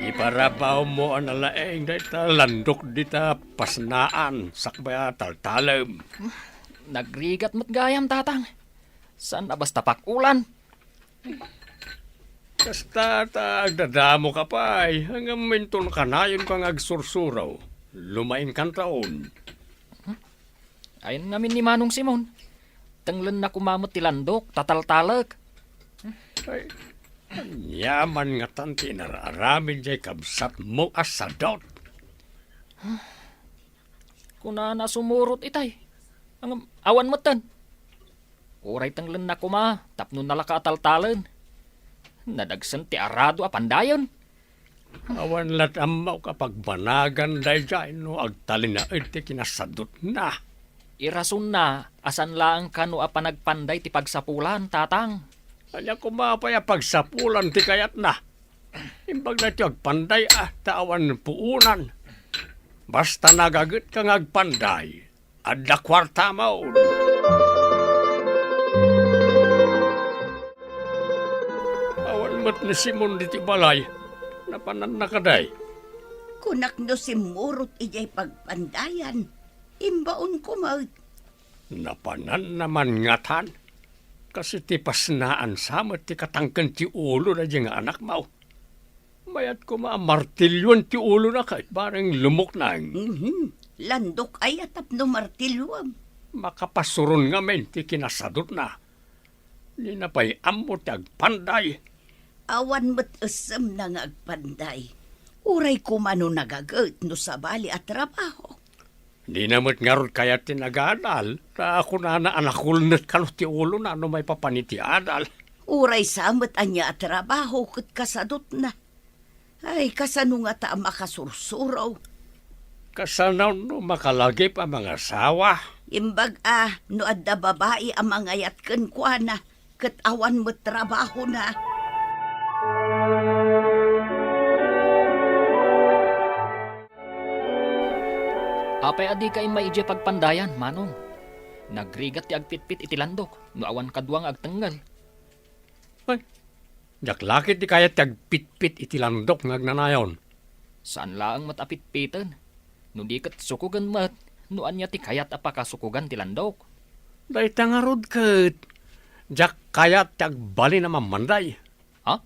Iparabaw mo ang nalaeng dita landok dita pasnaan sakbaya taltalem. Nagrigat mo't gayam, tatang. Saan na basta pakulan? Basta agdadamo ka pa ay hanggang minton ka na yun kang agsursuraw. Lumain kang taon. Ayon namin ni Manong Simon. Tanglan na kumamot ti landok, tataltalag. Ay, yaman nga tanti nararamin jay kabsat mo asadot. Kuna na sumurot itay. Ang awan mo tan. Uray tanglan na kuma, tapno nalakataltalan. Nadagsan ti arado apandayon. Awan lat amaw kapag banagan day jay no agtalin na iti kinasadot na. Irason na, asan lang kano apanagpanday ti pagsapulan, tatang. Anya kumapaya pagsapulan ti kayat na. Imbag na ti agpanday tawan puunan. Basta nagagot kang agpanday. Adda kwarta mo. Awan mo't ni Simon diti balay. Napanan na kaday. Kunak no simurot ijay pagpandayan. Imbaon kumag. Napanan naman ngatan. Kasi ti pasnaan samot ti katangken ti ulo na di nga anak mo. Mayat ko martilyon ti ulo na kahit bareng lumok na. Landok ay atap no martiluam. Makapasuron nga men ti kinasadot na. Di na pa'y amo ti agpanday. Awan mo't asam na nga agpanday. Uray kumano nagagat no sabali at trabaho. Di na mo't ngarod kaya ti nag-adal. Ta ako na anakulnat ka no ti ulo na no may papaniti adal. Uray samot anya at trabaho kat kasadot na. Ay kasano nga ta makasursuraw. Kasanaw no makalagip ang mga asawa. Imbag no adda babae ang mangayat ken kuana, ket awan mo trabaho na. Apay adi kay maidya pagpandayan, Manong. Nagrigat ti agpitpit iti landok, no awan kadwang agtanggal. Ay, jaklakit di kaya ti agpitpit iti landok ngagnanayon. Saan laang matapitpitan? No di kat sukugan mat, no anya ti kayat apakasukugan ti landok. Day tangarod kat. Jak kayat ti agbali na mamanday. Ha?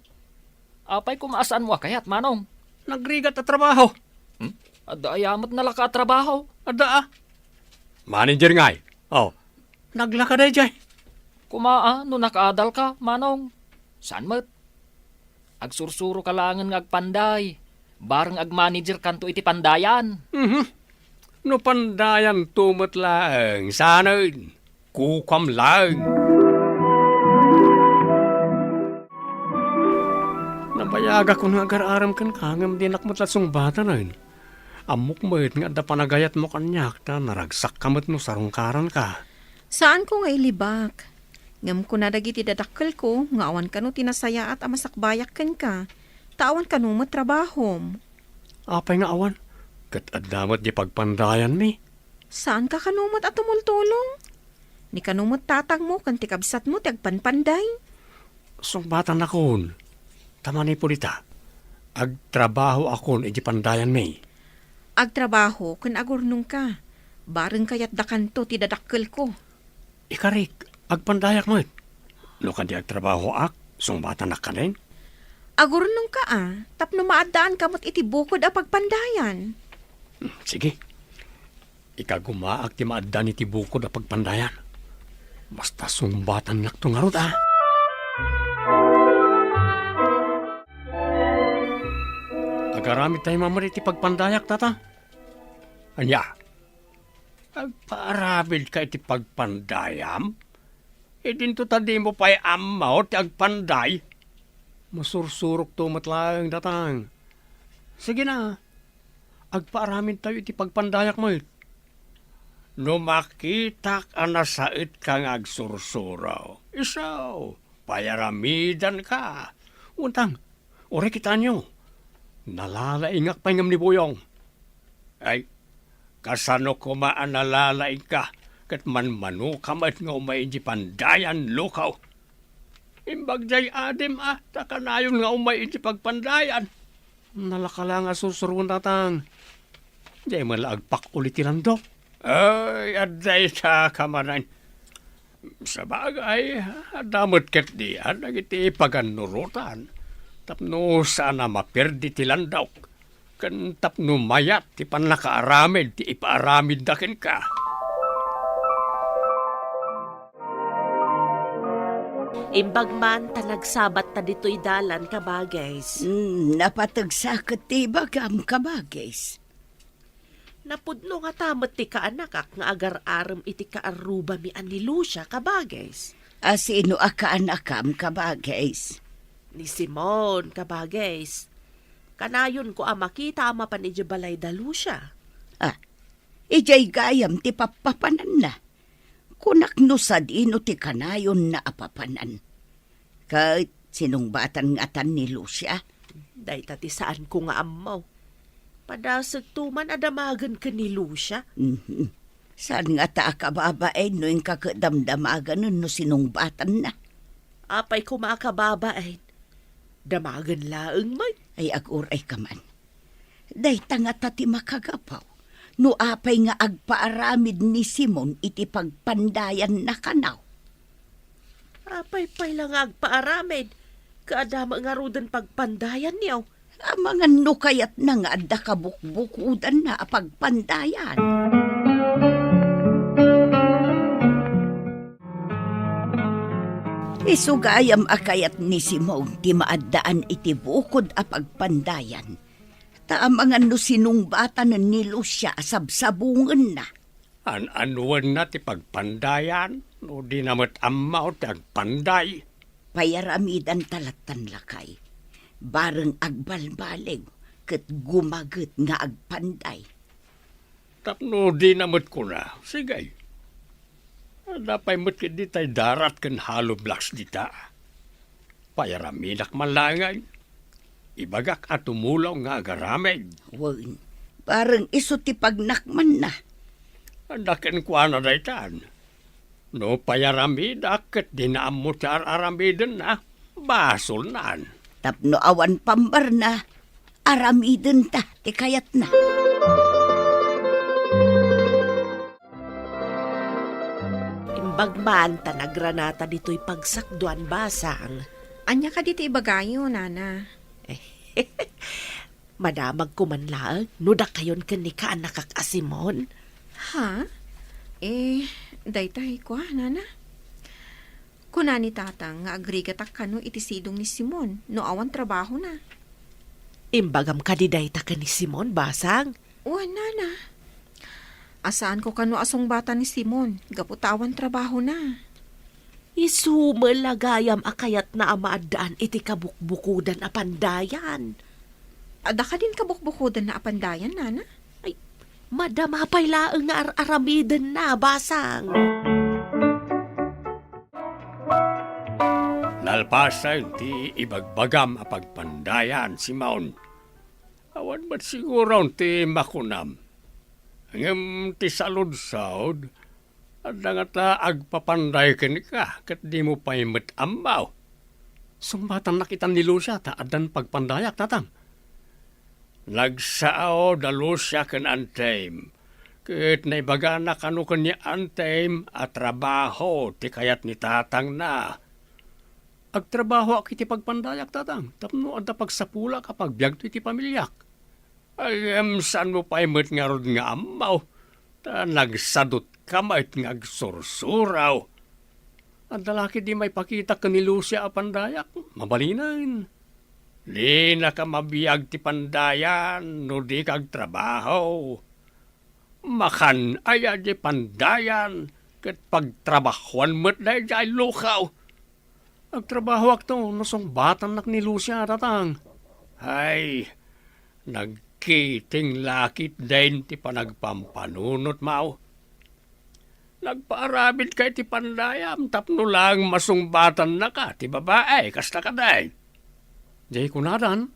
Apay kumaasaan mo kayat, Manong? Nagrigat at trabaho. Ada ayamat nalaka trabaho. Ada Manager ngay. Naglaka day jay. Kumaa, no nakaadal ka, Manong. Saan mat? Agsursuro ka langan ng agpanday. Barang ag-manager kanto iti pandayan. No pandayan tumot lang. Sanay. Kukwam lang. Nabayaga ko nga agar-aram kan kangam dinak mo't latsong bata na yun. Amok mo nga da panagayat mo kanyak ta naragsak kamot no sarungkaran ka. Saan ko nga ilibak? Ngam ko na dagiti dadakkel ko, nga awan ka no tinasaya at amasakbayak kan ka. Tawan ka no matrabahom. Apay nga awan? Kat adamot di pagpandayan mi. Saan ka kanumat at tumultulong? Ni kanumot tatang mo, kan ti kabsat mo, ti agpanpanday. Sungbatan akon. Tama ni Purita. Agtrabaho akon, iti pandayan may. Agtrabaho, kan agurnong ka. Bareng kayat dakanto, ti dadakkel ko. Ikarik, agpandayak mo. No kan di agtrabaho sungbatan na kanin. Agurnong ka tapno maadaan kamot iti bukod a pagpandayan. Sige. Ikagumaak ti maaddan iti bukod a pagpandayan. Basta sumbatan nak tungarot Agaramit tayo mamari ti pagpandayak, tata. Anya, agpaarabid ka iti pagpandayam? Dinto tadi mo pa'y amaw ti agpanday. Masursurok to matlang datang. Sige na, agpaaramin tayo iti pagpandayak mo. No makitak anasait kang agsursuraw. Isaw, payaramidan ka. Untang, ore kita nyo. Nalalaingak pa ngam ni Buyong. Ay, kasano ko maanalalaing ka, kat manmano kamat nga umay di pandayan lukaw. Imbag jay adim takanayon nga umay di pagpandayan. Nalakala nga susurun tatang. Jay malagpak ulit ilandok. Ay, aday sa kamanan. Sa bagay, adamot ket diyan, nagiti paganurutan. Tapno sana maperdi ti landaw. Kan tapno mayat ti panakaaramid ti ipaaramid dakin ka. Imbag man tanagsabat ta dito'y dalan kabagays. Napatagsakat ti bagam kabagays. Napudno nga tamat ti kaanakak nga agar-aram iti kaaruba mi ani Lucia kabagays. Asino akaanakam kabagays? Ni Simon kabagays. Kanayon ko makita mapan iti balay da Lucia. Ijay gayam ti papapanan na. Kunaknusad ino ti kanayon na apapanan. Kahit sinungbatan nga tan ni Lucia. Day tati saan ko nga amaw. Padasag tuman adamagan ka ni Lucia. Saan nga ta akababae no yung kakadamdamagan no sinungbatan na. Apay ko makababae. Damagan laeng man. Ay aguray ka man. Day tanga tati makagapaw. No apay nga agpaaramid ni Simon iti pagpandayan na kanaw. Apay lang agpaaramid. Kaadama nga rudan pagpandayan niyaw. Mga nukayat na nga adda kabukbukudan na pagpandayan. Isugayam akayat ni Simon ti maaddaan iti bukod a pagpandayan. Taamangan no sinungbatan ni Lucia sabsabungan na. Anuan na ti pagpandayan, no di namat amaw ti agpanday. Payaramidan talatan lakay. Bareng agbalbalew, ket gumaget nga agpanday. Tapno di namat ko na, sige. Dapay mo't di tay darat kan haloblaks dita. Payaraminak malangay. Ibagak at tumulaw nga agaramid. Wan, parang iso ti pagnakman na. Andakin kwa na daytan. No payaramidak ket dinaam mo ti aramiden na. Basol naan. Tapno awan pambar na. Aramiden ta, ti kayat na. Imbagman tanagranata dito'y pagsakduan basang. Anya ka dito ibagayo, nana. Madamag ko man laang, nuda kayon ka ni kaanakak asimon. Ha? Daytay ko, nana. Kuna ni tatang nga agrigatak kano iti sidong ni Simon, no awan trabaho na. Imbagam kadidayta ka ni Simon, basang. Nana. Asaan ko kano asong bata ni Simon, gaputawan trabaho na. Isumalagayam akayat na amaadaan iti kabukbukudan a pandayan. Ada ka din kabukbukudan na apandayan, nana? Ay, madamapay laang nga aramidan na, basang. Nalpasan ti ibagbagam a pagpandayan si Maun. Awan ba't siguro ti makunam. Ngam ti saludsawd, Adda nga ta agpapanday ken ka, kat di mo pa'y ambaw. Sumbatan nakita ni Lucia ta adan pagpandayak tatang. Nagsao da Lucia ken Antime. Ket naibaga na kanu ken ni Antime at trabaho ti kayat ni tatang na. Agtrabaho akiti pagpandayak tatang. Tapno adda pagsapula kapag biyag ti pamilyak. Ay saan mo pa'y nga rod nga ambaw. Ta nagsadot kamay nga agsursuraw. Ang dalaki di may pakita ka ni Lucia a pandayak, mabalinan. Di na ka mabiyag ti pandayan, no di kag trabaho. Makan aya di pandayan, kat pagtrabahuan mo't na di ay lukaw. Agtrabaho ak to, nasong batan nak ni Lucia tatang. Ay, nagkiting lakit din ti panagpampanunot mao. Nagpaarabid kay ti pandayam, tapno lang masungbatan na ka, ti babae, kasta ka day. Jay kunadan,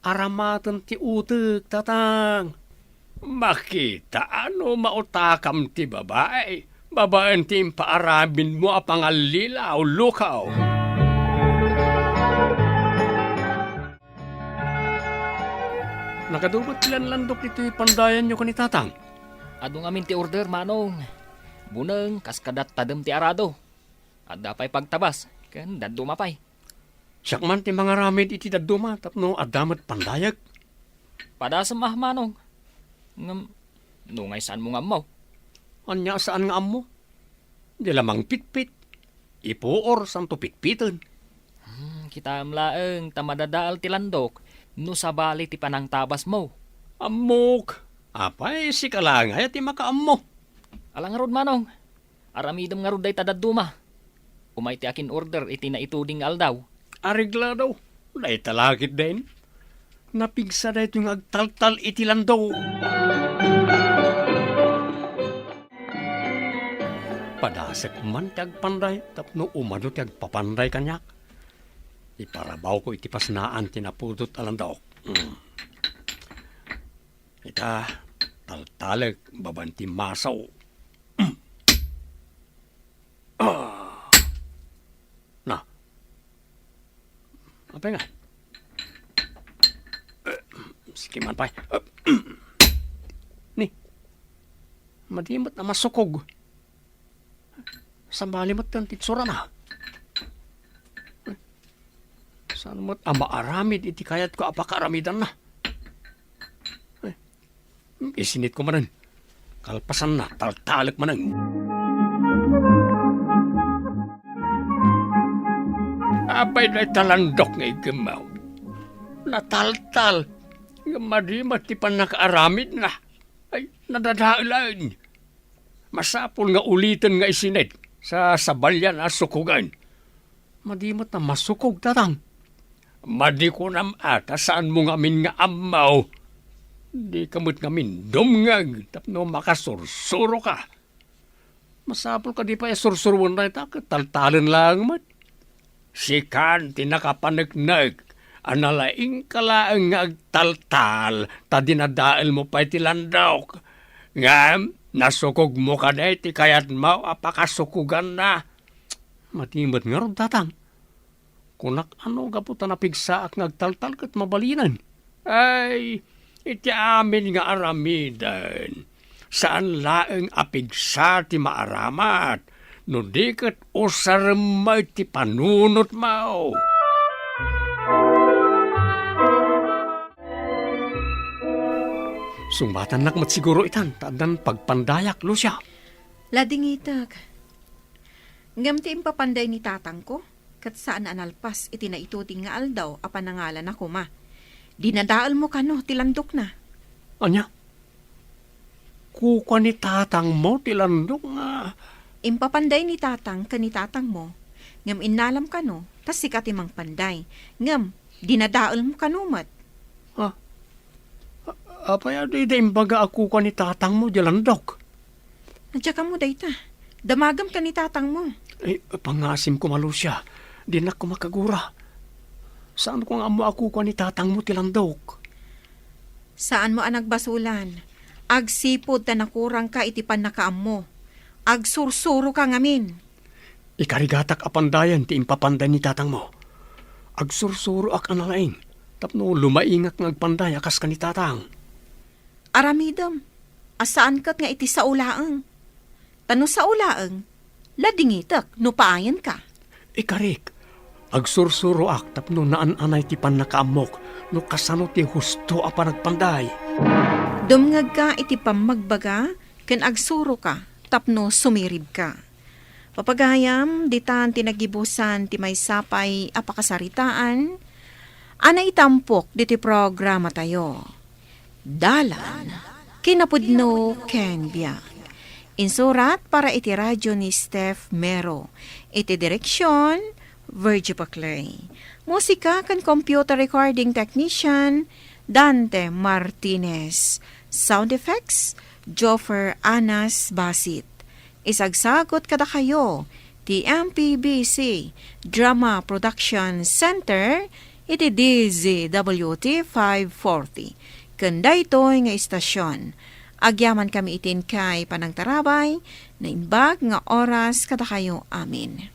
aramatan ti utek, tatang. Makita ano mautakam ti babae, babaen ti paarabin mo apangalilaw, lukaw. Nakadumat ilan landok dito pandayan nyo ni tatang? Adong amin ti order, manong. Buneng kaskadat tadem ti arado. At dapay pagtabas, ken daduma pay. Sakman ti mga ramid iti daduma, tapno adamat pandayag. Padasam manong. Ngam, nungay saan mo nga mo? Anya saan nga amo? Di lamang pitpit. Ipuor santo pitpitan. Kita amlaeng tamadadaal ti landok, no sabali ti panang tabas mo. Amok. Apay si kalangay at ti makaammo. Alang rod manong, aramidam nga rod day tadaduma. Umay ti akin order iti na ituding aldaw. Arigla daw, day talakit din. Napigsa da itong agtaltal iti landaw. Padasek man ti agpanday, tapno umado ti agpapanday kanyak. Iparabaw ko iti pasnaan tinapudot alandaw. Ita, taltaleg, babanti masaw. Na. Apa nga? Sige man pa. Ni. Madimot na masukog. Sambali mo't yung titsura na. Saan mo't amaaramid iti kayat ko apakaramidan na. Isinit ko manan. Kalpasan na, taltalak manan. Abay na talandok nga igamaw. Nataltal. Madimat ti panakaaramid na. Ay, nadadailan. Masapol nga ulitin nga isinit sa sabalyan at sukugan. Madimat na masukog tatang. Madi ko nam ata saan mo ngamin nga amaw. Di kamot ngamin dumngag tapno makasursuro ka. Masapol ka di pa sursuruan na ita taltalan lang mat. Sikan tinakapanagnag analaing kalaang nga agtaltal ta dinadael mo pa iti landok. Ngam, nasukog mo ka na iti kayat mo apakasukugan na. Matimot nga ron tatang. Kunak ano gaputa na pigsaak nga agtaltal kat mabalinan. Ay, iti amin nga aramidan. Saan laeng apigsa ti maaramat. No di kat usarmay ti panunot mao. Sumbatan nakmat siguro itan, taadan pagpandayak, Lucia. Lading itag. Ngam ti impapanday ni tatang ko, kat saan analpas iti na ituting nga aldaw a panangalan ako ma. Dinadaal mo kano, tilandok na. Anya? Kukwa ni tatang mo, tilandok nga. Impapanday ni tatang kanitatang mo, ngam inalam kano, tas sikatimang panday. Ngam, dinadaal mo kanumat. Apay aday da imbaga ako ka ni tatang mo, dilandok. Nadya ka mo dayta. Damagam ka ni tatang mo. Ay, pangasim ko malusya. Di na ko makagura. Saan ko nga mo ako ka ni tatang mo, tilandok? Saan mo ang nagbasulan? Agsipod ta nakurang ka iti pan nakaam mo. Agsursuro ka ngamin. Ikarigatak apandayan ti impapanday ni tatang mo. Agsursuro ak analaing, tapno lumaingak ngagpanday akas ka ni tatang. Aramidam, asaan kat nga iti sa ulaang? Tano sa ulaang, ladingitak, no paayan ka. Ikarik, agsursuro ak tapno naan-anay ti panakaamok, no kasano ti husto a panagpanday. Dumngag ka iti pamagbaga, ken agsuro ka, tapno sumirib ka. Papagayam, ditan tinagibusan ti may sapay apakasaritaan, anay tampok diti programa tayo. Dalan, kinapudno ken biyak. Insurat para iti radyo ni Steph Mero. Iti direksyon, Virgie Paclay. Musika kan computer recording technician, Dante Martinez. Sound effects, Joffer Anas Basit. Isagsagot kada kayo, ti MPBC Drama Production Center, iti DZWT 540. Kanda ito'y nga istasyon. Agyaman kami itin kay panangtarabay, na imbag nga oras kada kayo amin.